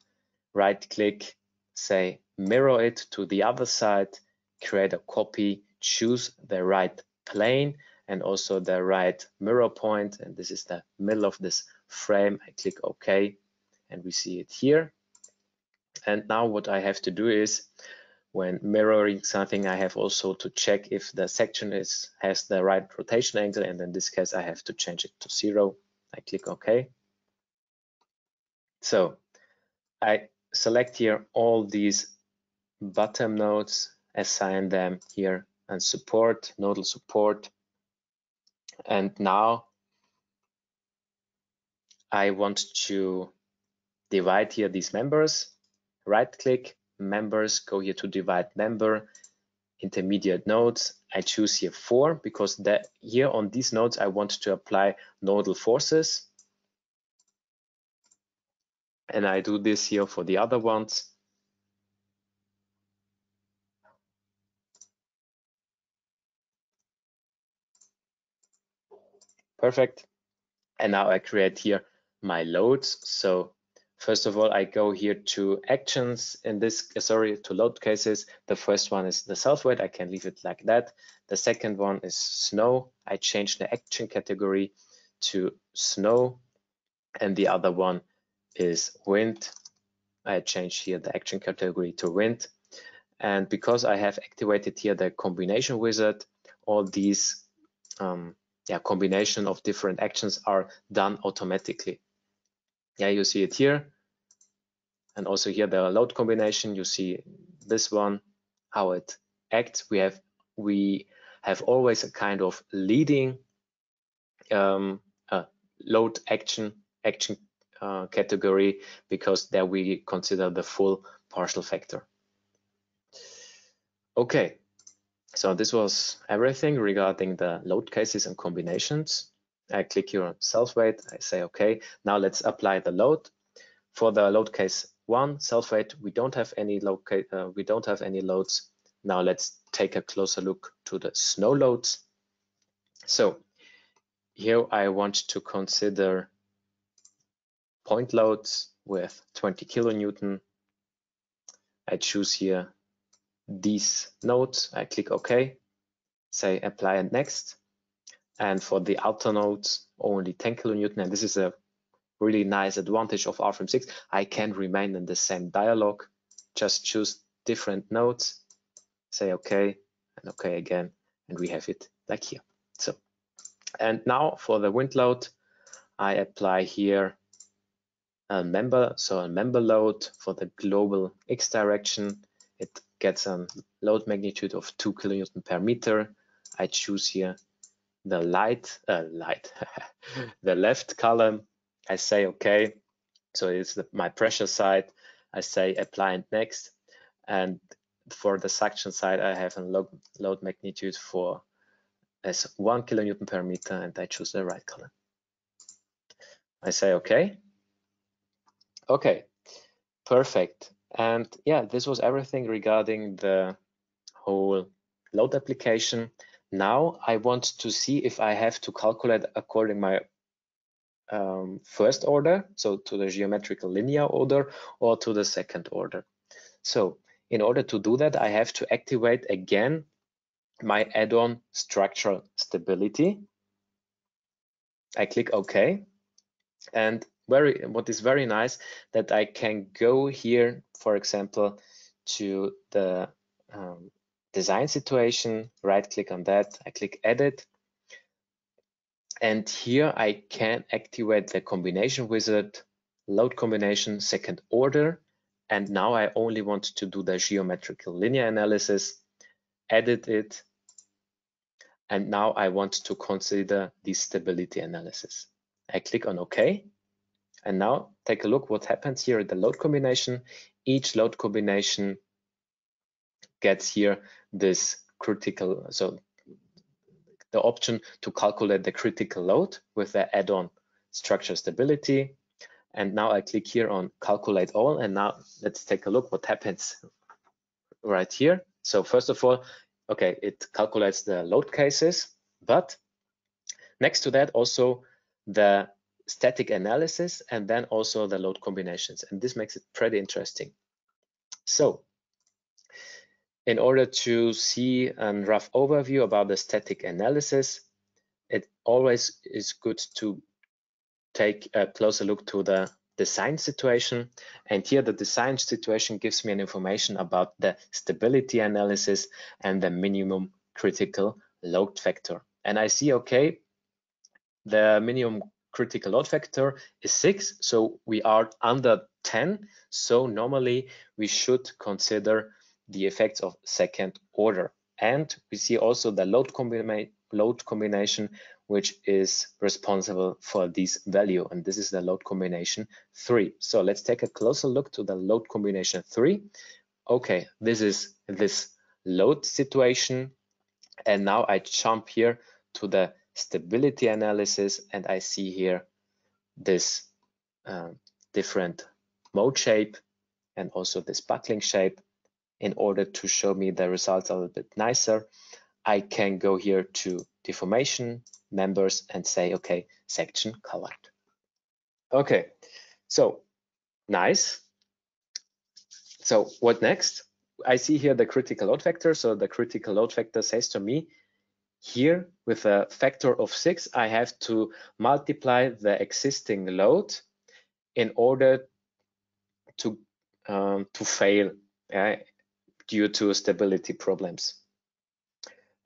right click, say mirror it to the other side, create a copy, choose the right plane and also the right mirror point. And this is the middle of this frame. I click OK and we see it here. And now what I have to do is when mirroring something, I have also to check if the section has the right rotation angle. And in this case, I have to change it to 0. I click OK. So I select here all these bottom nodes, assign them here and support, nodal support. And now I want to divide here these members. Right click, members, go here to divide member, intermediate nodes. I choose here 4 because here on these nodes I want to apply nodal forces. And I do this here for the other ones. Perfect. And now I create here my loads. So first of all, I go here to actions in this, to load cases. The first one is the self-weight. I can leave it like that. The second one is snow. I change the action category to snow. And the other one is wind. I change here the action category to wind. And because I have activated here the combination wizard, all these combination of different actions are done automatically. Yeah, you see it here. And also here the load combination, you see this one, how it acts. We have always a kind of leading load action category because there we consider the full partial factor. Okay, so this was everything regarding the load cases and combinations. I click here on self-weight, I say okay, now let's apply the load. For the load case 1, self-weight, we don't have any loads. Now let's take a closer look to the snow loads. So here I want to consider point loads with 20 kilonewton. I choose here these nodes. I click OK, say apply and next. And for the outer nodes, only 10 kilonewton. And this is a really nice advantage of RFEM 6. I can remain in the same dialog, just choose different nodes, say OK, and OK again, and we have it like here. So, and now for the wind load, I apply here a member, so a member load for the global X direction. It gets a load magnitude of 2 kilonewton per meter. I choose here the the left column. I say okay, so it's my pressure side. I say apply and next, and for the suction side I have a load magnitude for as 1 kilonewton per meter, and I choose the right column. I say okay. Okay, perfect. And yeah, this was everything regarding the whole load application. Now I want to see if I have to calculate according my first order, so to the geometrical linear order, or to the second order. So in order to do that, I have to activate again my add-on structural stability. I click OK. And what is very nice that I can go here, for example, to the design situation, right click on that, I click edit. And here I can activate the combination wizard, load combination, second order. And now I only want to do the geometrical linear analysis, edit it. And now I want to consider the stability analysis. I click on OK. And now take a look what happens here at the load combination. Each load combination gets here this critical, so the option to calculate the critical load with the add-on structure stability. And now I click here on calculate all. And now let's take a look what happens right here. So first of all, okay, it calculates the load cases, but next to that also the static analysis and then also the load combinations. And this makes it pretty interesting. So in order to see a rough overview about the static analysis, it always is good to take a closer look to the design situation. And here the design situation gives me an information about the stability analysis and the minimum critical load factor. And I see, okay, the minimum critical load factor is 6, so we are under 10. So normally we should consider the effects of second order. And we see also the load combination, which is responsible for this value. And this is the load combination 3. So let's take a closer look to the load combination 3. Okay, this is this load situation. And now I jump here to the stability analysis, and I see here this different mode shape and also this buckling shape. In order to show me the results a little bit nicer, I can go here to deformation, members, and say, okay, section colored. Okay, so nice. So what next? I see here the critical load factor. So the critical load factor says to me, here with a factor of 6, I have to multiply the existing load in order to fail due to stability problems.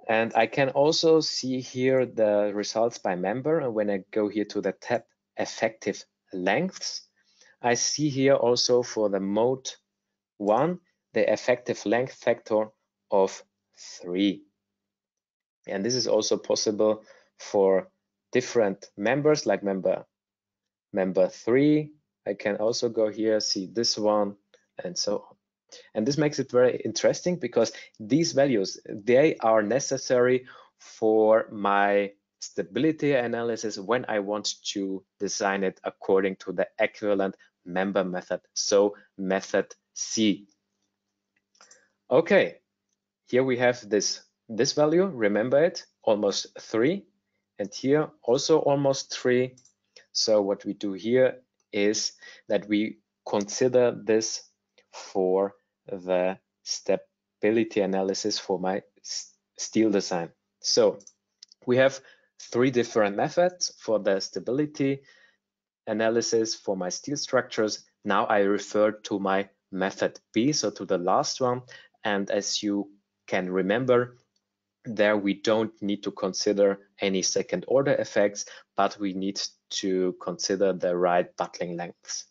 And I can also see here the results by member. And when I go here to the tab effective lengths, I see here also for the mode 1, the effective length factor of 3. And this is also possible for different members, like member 3. I can also go here, see this one, and so on. And this makes it very interesting because these values, they are necessary for my stability analysis when I want to design it according to the equivalent member method, so method C. Okay, here we have this value, remember it, almost 3, and here also almost 3. So what we do here is that we consider this for the stability analysis for my steel design. So we have 3 different methods for the stability analysis for my steel structures. Now I refer to my method B, so to the last one. And as you can remember, there we don't need to consider any second order effects, but we need to consider the right buckling lengths.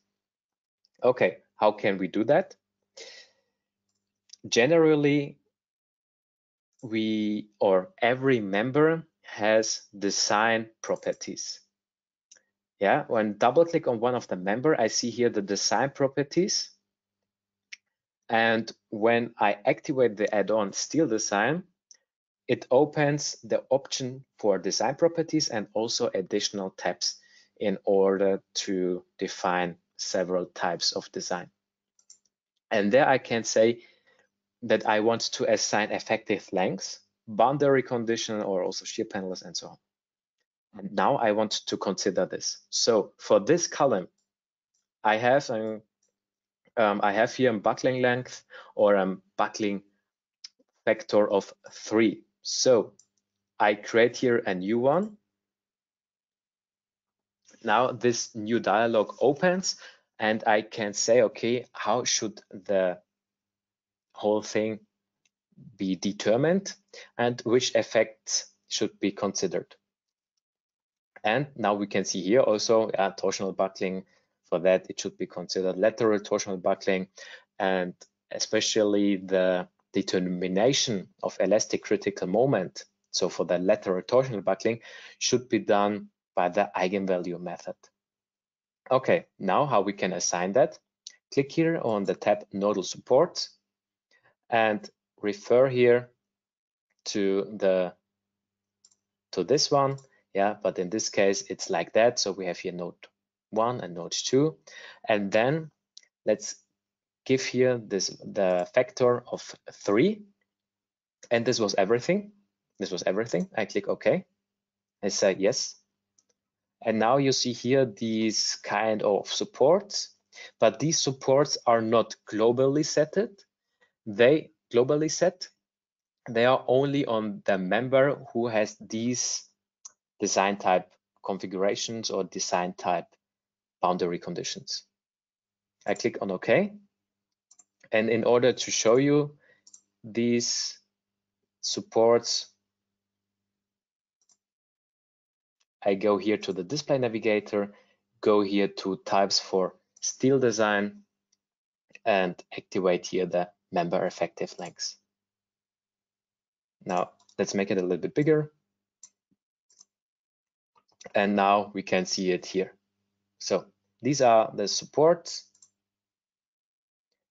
Okay, how can we do that? Generally, every member has design properties. Yeah, when double click on one of the member, I see here the design properties. And when I activate the add-on Steel Design, it opens the option for design properties and also additional tabs in order to define several types of design. And there I can say that I want to assign effective lengths, boundary condition, or also shear panels and so on. And now I want to consider this. So for this column, I have here a buckling length or a buckling factor of 3. So I create here a new one. Now this new dialog opens and I can say, okay, how should the whole thing be determined and which effects should be considered. And now we can see here also torsional buckling. For that, it should be considered lateral torsional buckling, and especially the determination of elastic critical moment. So for the lateral torsional buckling should be done by the eigenvalue method. Okay, now how we can assign that? Click here on the tab Nodal Support and refer here to this one. Yeah, but in this case it's like that. So we have here node 1 and node 2, and then let's give here the factor of 3, and this was everything. I click OK. I say yes, and now you see here these kind of supports, but these supports are not globally setted. They globally set. They are only on the member who has these design type configurations or design type boundary conditions. I click on OK. And in order to show you these supports, I go here to the display navigator, go here to types for steel design, and activate here the member effective lengths. Now let's make it a little bit bigger. And now we can see it here. So these are the supports.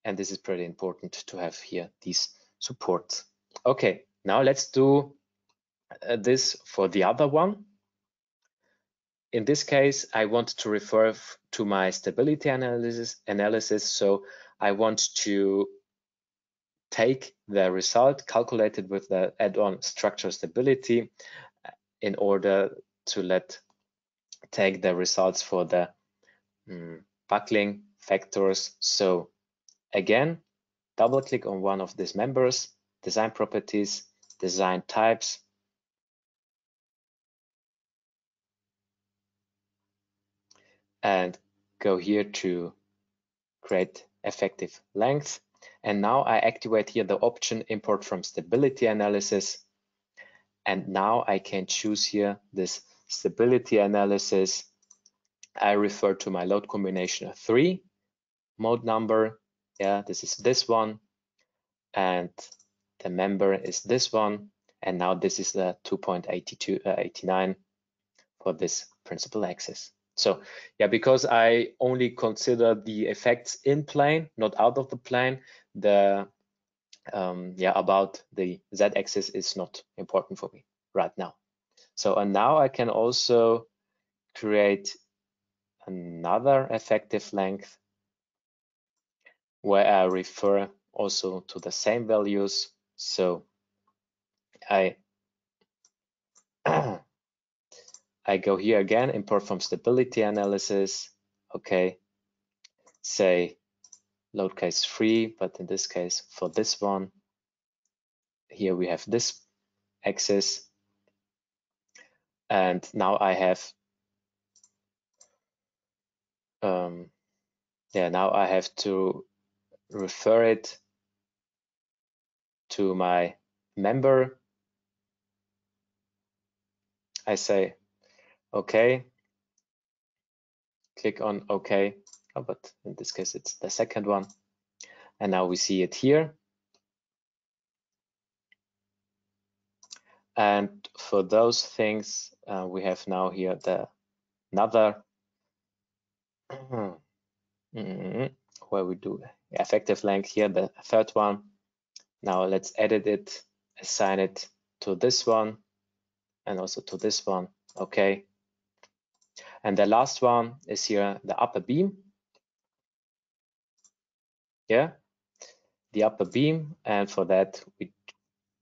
And this is pretty important to have here these supports. Okay, now let's do this for the other one. In this case, I want to refer to my stability analysis. So I want to take the result calculated with the add-on structure stability in order to take the results for the buckling factors. So again, double click on one of these members, design properties, design types, and go here to create effective length. And now I activate here the option import from stability analysis. And now I can choose here this stability analysis. I refer to my load combination of 3, mode number. Yeah, this is this one. And the member is this one. And now this is the 2.89 for this principal axis. So yeah, because I only consider the effects in plane, not out of the plane, the about the z-axis is not important for me right now. So and now I can also create another effective length where I refer also to the same values. So I I go here again and perform stability analysis. Okay, say load case 3, but in this case for this one, here we have this axis, and now I have now I have to refer it to my member. I say okay, click on OK, but in this case it's the second one, and now we see it here. And for those things, we have now here another where we do effective length here, the third one. Now let's edit it, assign it to this one, and also to this one. Okay. And the last one is here, the upper beam. Yeah, the upper beam. And for that, we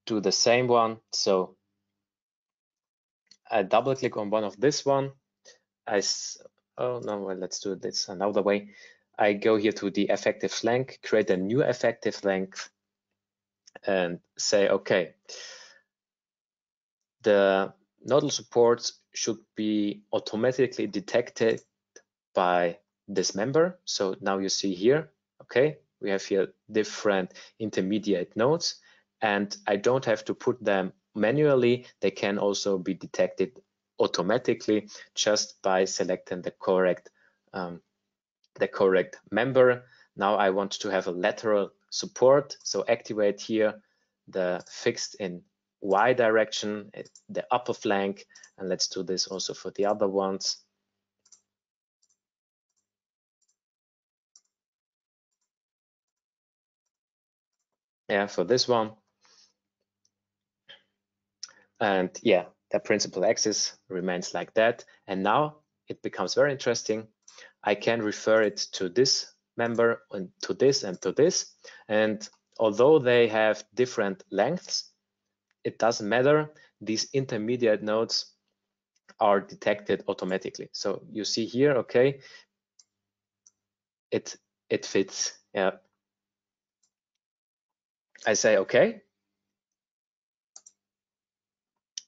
do the same one. So I double click on one of this one. Oh no, well, let's do this another way. I go here to the effective length, create a new effective length, and say, okay, the nodal supports should be automatically detected by this member. So now you see here, okay, we have here different intermediate nodes, and I don't have to put them manually. They can also be detected automatically just by selecting the correct member. Now I want to have a lateral support, so activate here the fixed in Y direction, the upper flank, and let's do this also for the other ones. Yeah, for this one. And yeah, the principal axis remains like that. And now it becomes very interesting. I can refer it to this member and to this and to this. And although they have different lengths, it doesn't matter. These intermediate nodes are detected automatically. So you see here, okay, it fits. Yeah. I say okay.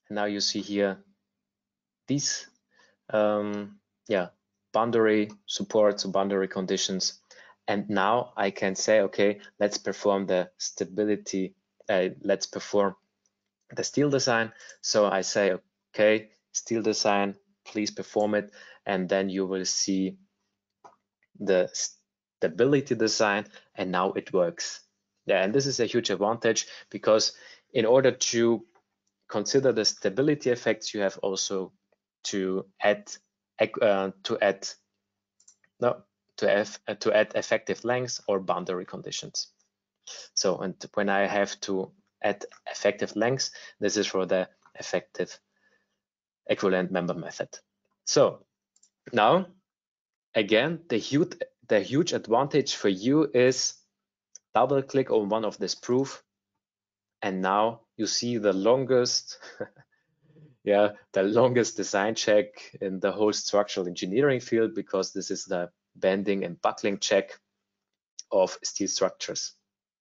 And now you see here these boundary supports, boundary conditions. And now I can say, okay, let's perform the stability, let's perform the steel design. So I say, okay, steel design, please perform it. And then you will see the stability design, and now it works. Yeah, and this is a huge advantage because in order to consider the stability effects, you have also to add effective lengths or boundary conditions. So, and when I have to add effective lengths, this is for the effective equivalent member method. So now, again, the huge advantage for you is double click on one of this proof, and now you see the longest the longest design check in the whole structural engineering field, because this is the bending and buckling check of steel structures.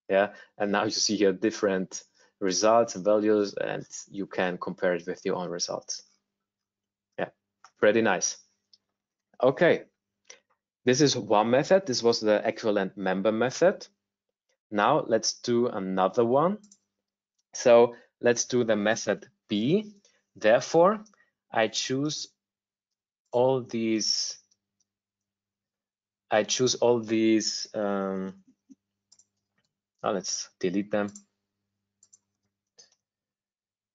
Yeah, and now you see here different results and values, and you can compare it with your own results. Yeah, pretty nice. Okay, this is one method. This was the equivalent member method. Now let's do another one. So let's do the method B. Therefore, I choose all these. Let's delete them.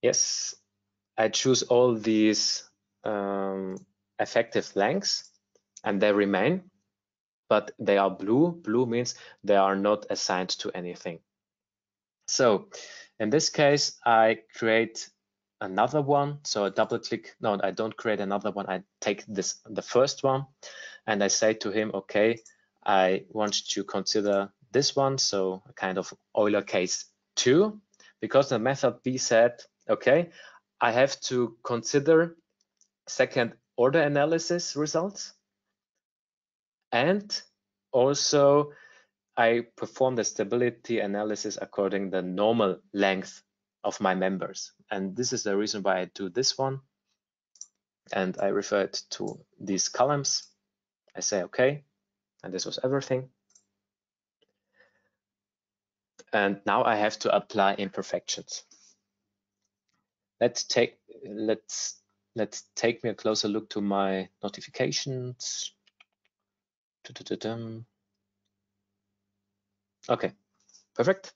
Yes, I choose all these effective lengths. and they remain, but they are blue. Blue means they are not assigned to anything. So in this case, I create another one. So I double click. No, I don't create another one. I take the first one, and I say to him, okay, I want to consider this one. So a kind of Euler case 2, because the method B said, okay, I have to consider second order analysis results, and also I perform the stability analysis according the normal length of my members. And this is the reason why I do this one. And I refer it to these columns. I say, okay, and this was everything. And now I have to apply imperfections. Let's take me a closer look to my notifications. Okay, perfect.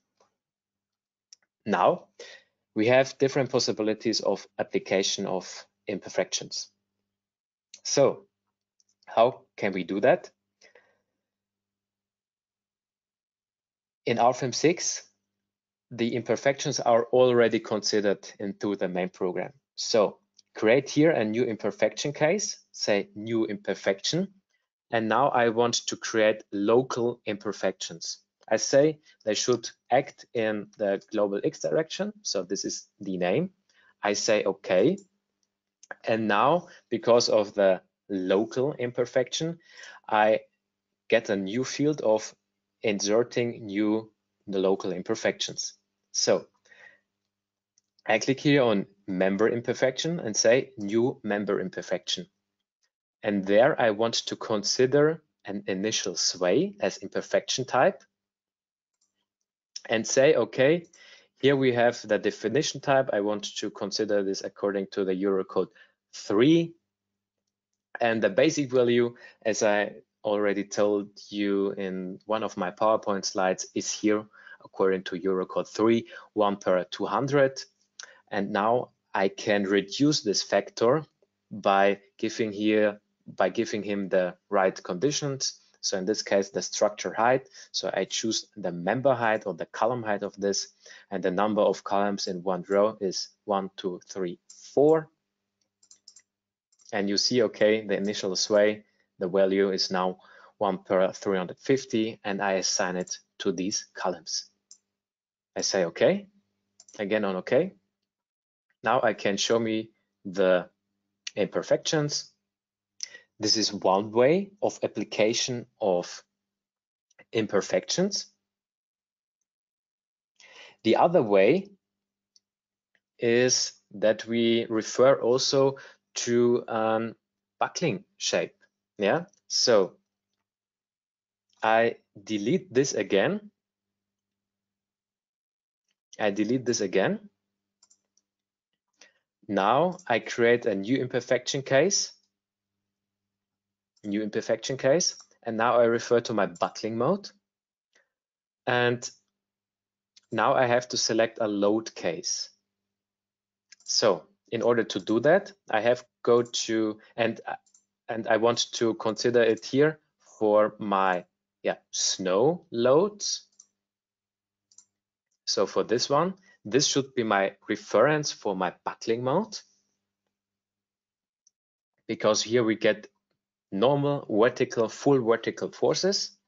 Now we have different possibilities of application of imperfections. So how can we do that? In RFEM 6, the imperfections are already considered into the main program. So create here a new imperfection case, say new imperfection. And now I want to create local imperfections. I say they should act in the global X direction. So this is the name. I say, okay. And now, because of the local imperfection, I get a new field of inserting the local imperfections. So I click here on member imperfection and say new member imperfection. And there I want to consider an initial sway as imperfection type and say, okay, here we have the definition type. I want to consider this according to the Eurocode 3. And the basic value, as I already told you in one of my PowerPoint slides, is here according to Eurocode 3, 1/200. And now I can reduce this factor by giving him the right conditions. So in this case, the structure height. So I choose the member height or the column height of this, and the number of columns in one row is 1, 2, 3, 4. And you see, okay, the initial sway, the value is now 1/350, and I assign it to these columns. I say okay, again on okay. Now I can show me the imperfections. This is one way of application of imperfections. The other way is that we refer also to buckling shape. Yeah, so I delete this again. Now I create a new imperfection case. And now I refer to my buckling mode. And now I have to select a load case. So in order to do that, I have go to and I want to consider it here for my snow loads. So for this one, this should be my reference for my buckling mode, because here we get normal vertical, full vertical forces.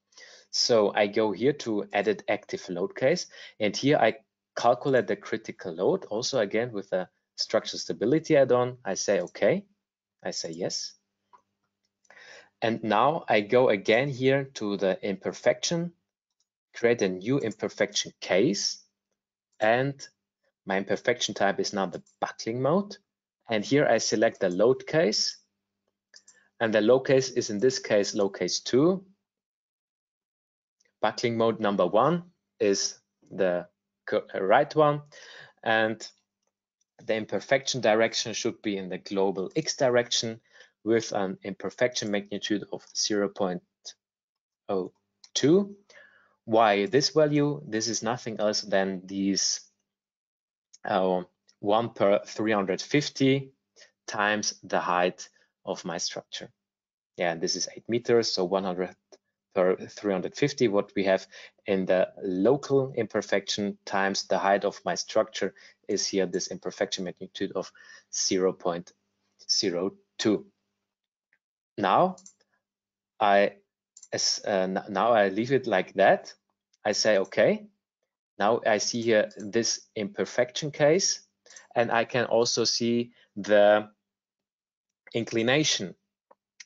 So I go here to edit active load case, and here I calculate the critical load. Also again with the structure stability add-on, I say okay, I say yes. And now I go again here to the imperfection, create a new imperfection case, and my imperfection type is now the buckling mode. And here I select the load case, and the load case is in this case load case 2. Buckling mode number 1 is the right one, and the imperfection direction should be in the global X direction with an imperfection magnitude of 0.02. Why this value? This is nothing else than these 1/350 times the height of my structure. Yeah, this is 8 meters, so 100 per 350. What we have in the local imperfection times the height of my structure is here this imperfection magnitude of 0.02. Now I leave it like that. I say okay. Now I see here this imperfection case, and I can also see the inclination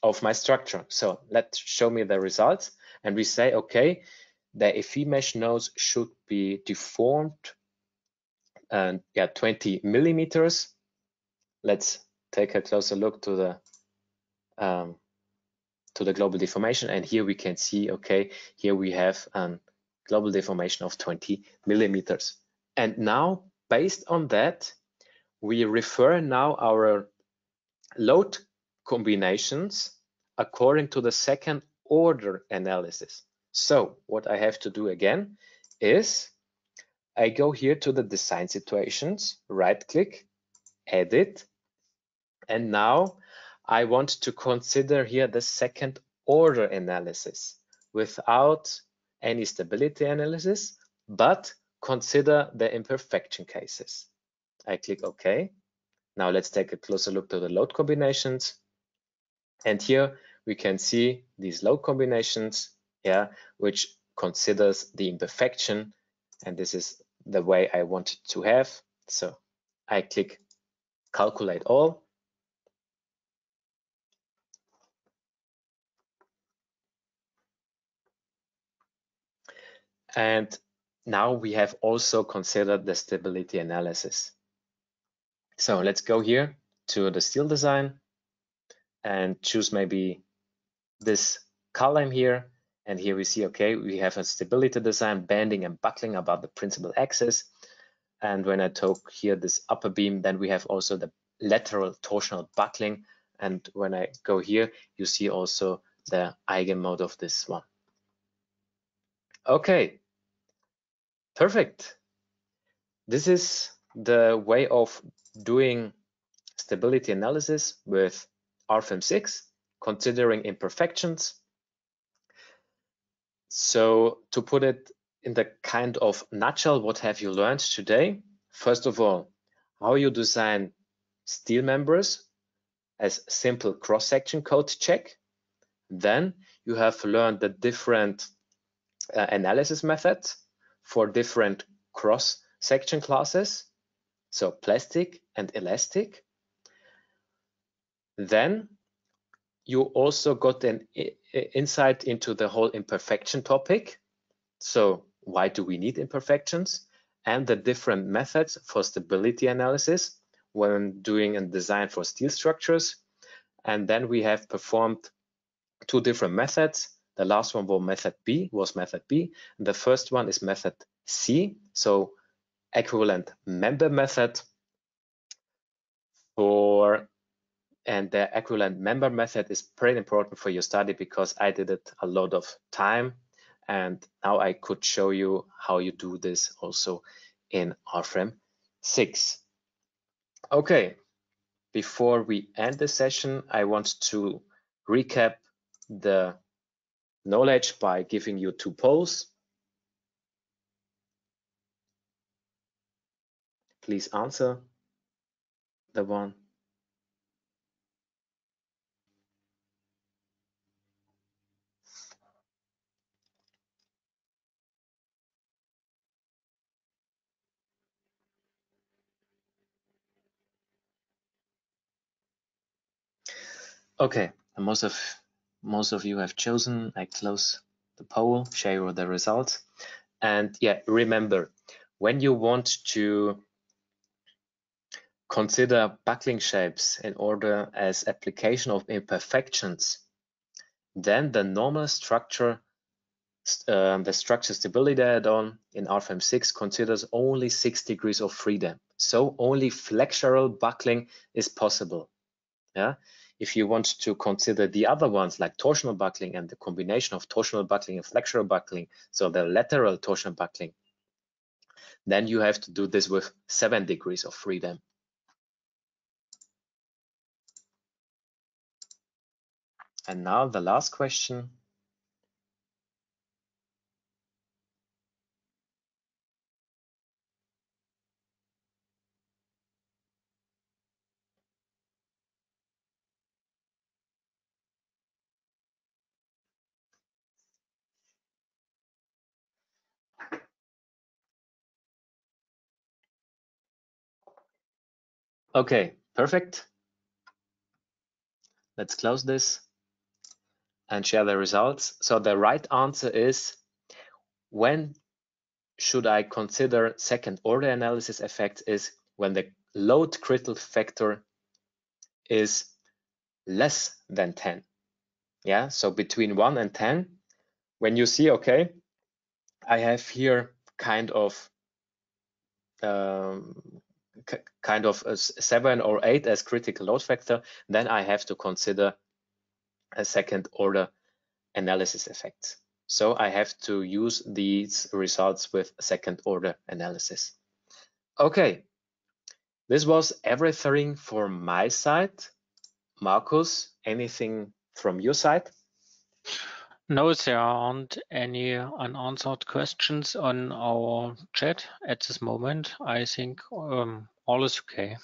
of my structure. So let's show me the results, and we say okay, the FE mesh nodes should be deformed and 20 millimeters. Let's take a closer look to the global deformation, and here we can see okay, here we have a global deformation of 20 millimeters. And now based on that, we refer now our load combinations according to the second order analysis. So what I have to do again is I go here to the design situations, right click, edit, and now I want to consider here the second order analysis without any stability analysis, but consider the imperfection cases. I click OK. Now let's take a closer look to the load combinations. And here we can see these load combinations, which considers the imperfection. And this is the way I want it to have. So I click calculate all. And now we have also considered the stability analysis. So let's go here to the steel design and choose maybe this column here. And here we see, okay, we have a stability design, bending and buckling about the principal axis. And when I took here this upper beam, then we have also the lateral torsional buckling. And when I go here, you see also the eigenmode of this one. Okay, perfect. This is the way of doing stability analysis with RFEM 6, considering imperfections. So to put it in the kind of nutshell, what have you learned today? First of all, how you design steel members as simple cross-section code check. Then you have learned the different analysis methods for different cross-section classes, so plastic and elastic. Then you also got an insight into the whole imperfection topic. So why do we need imperfections? And the different methods for stability analysis when doing a design for steel structures. And then we have performed two different methods. The last one was method B. And the first one is method C, so equivalent member method. And the equivalent member method is pretty important for your study because I did it a lot of time, and now I could show you how you do this also in RFEM 6. Okay, before we end the session, I want to recap the knowledge by giving you two polls. Please answer the one. Okay, most of you have chosen. I close the poll, share the results. And yeah, remember, when you want to consider buckling shapes in order as application of imperfections, then the normal structure, the structure stability add-on in RFEM 6 considers only 6 degrees of freedom. So only flexural buckling is possible. Yeah. If you want to consider the other ones like torsional buckling and the combination of torsional buckling and flexural buckling, so the lateral torsional buckling, then you have to do this with 7 degrees of freedom. And now the last question. Okay, perfect. Let's close this and share the results. So the right answer is, when should I consider second order analysis effects, is when the load critical factor is less than 10. Yeah, so between 1 and 10, when you see, okay, I have here kind of a 7 or 8 as critical load factor, then I have to consider a second order analysis effects. So I have to use these results with second order analysis. Okay, this was everything from my side. Markus, anything from your side? No, there aren't any unanswered questions on our chat at this moment. I think all is okay.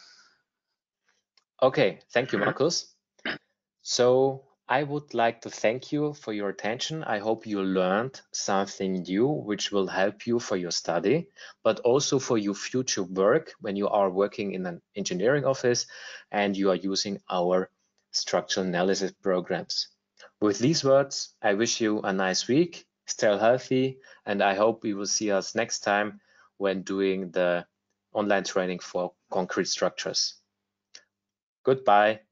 Okay, thank you, Markus. So I would like to thank you for your attention. I hope you learned something new which will help you for your study, but also for your future work when you are working in an engineering office and you are using our structural analysis programs. With these words, I wish you a nice week, stay healthy, and I hope we will see us next time when doing the online training for concrete structures. Goodbye.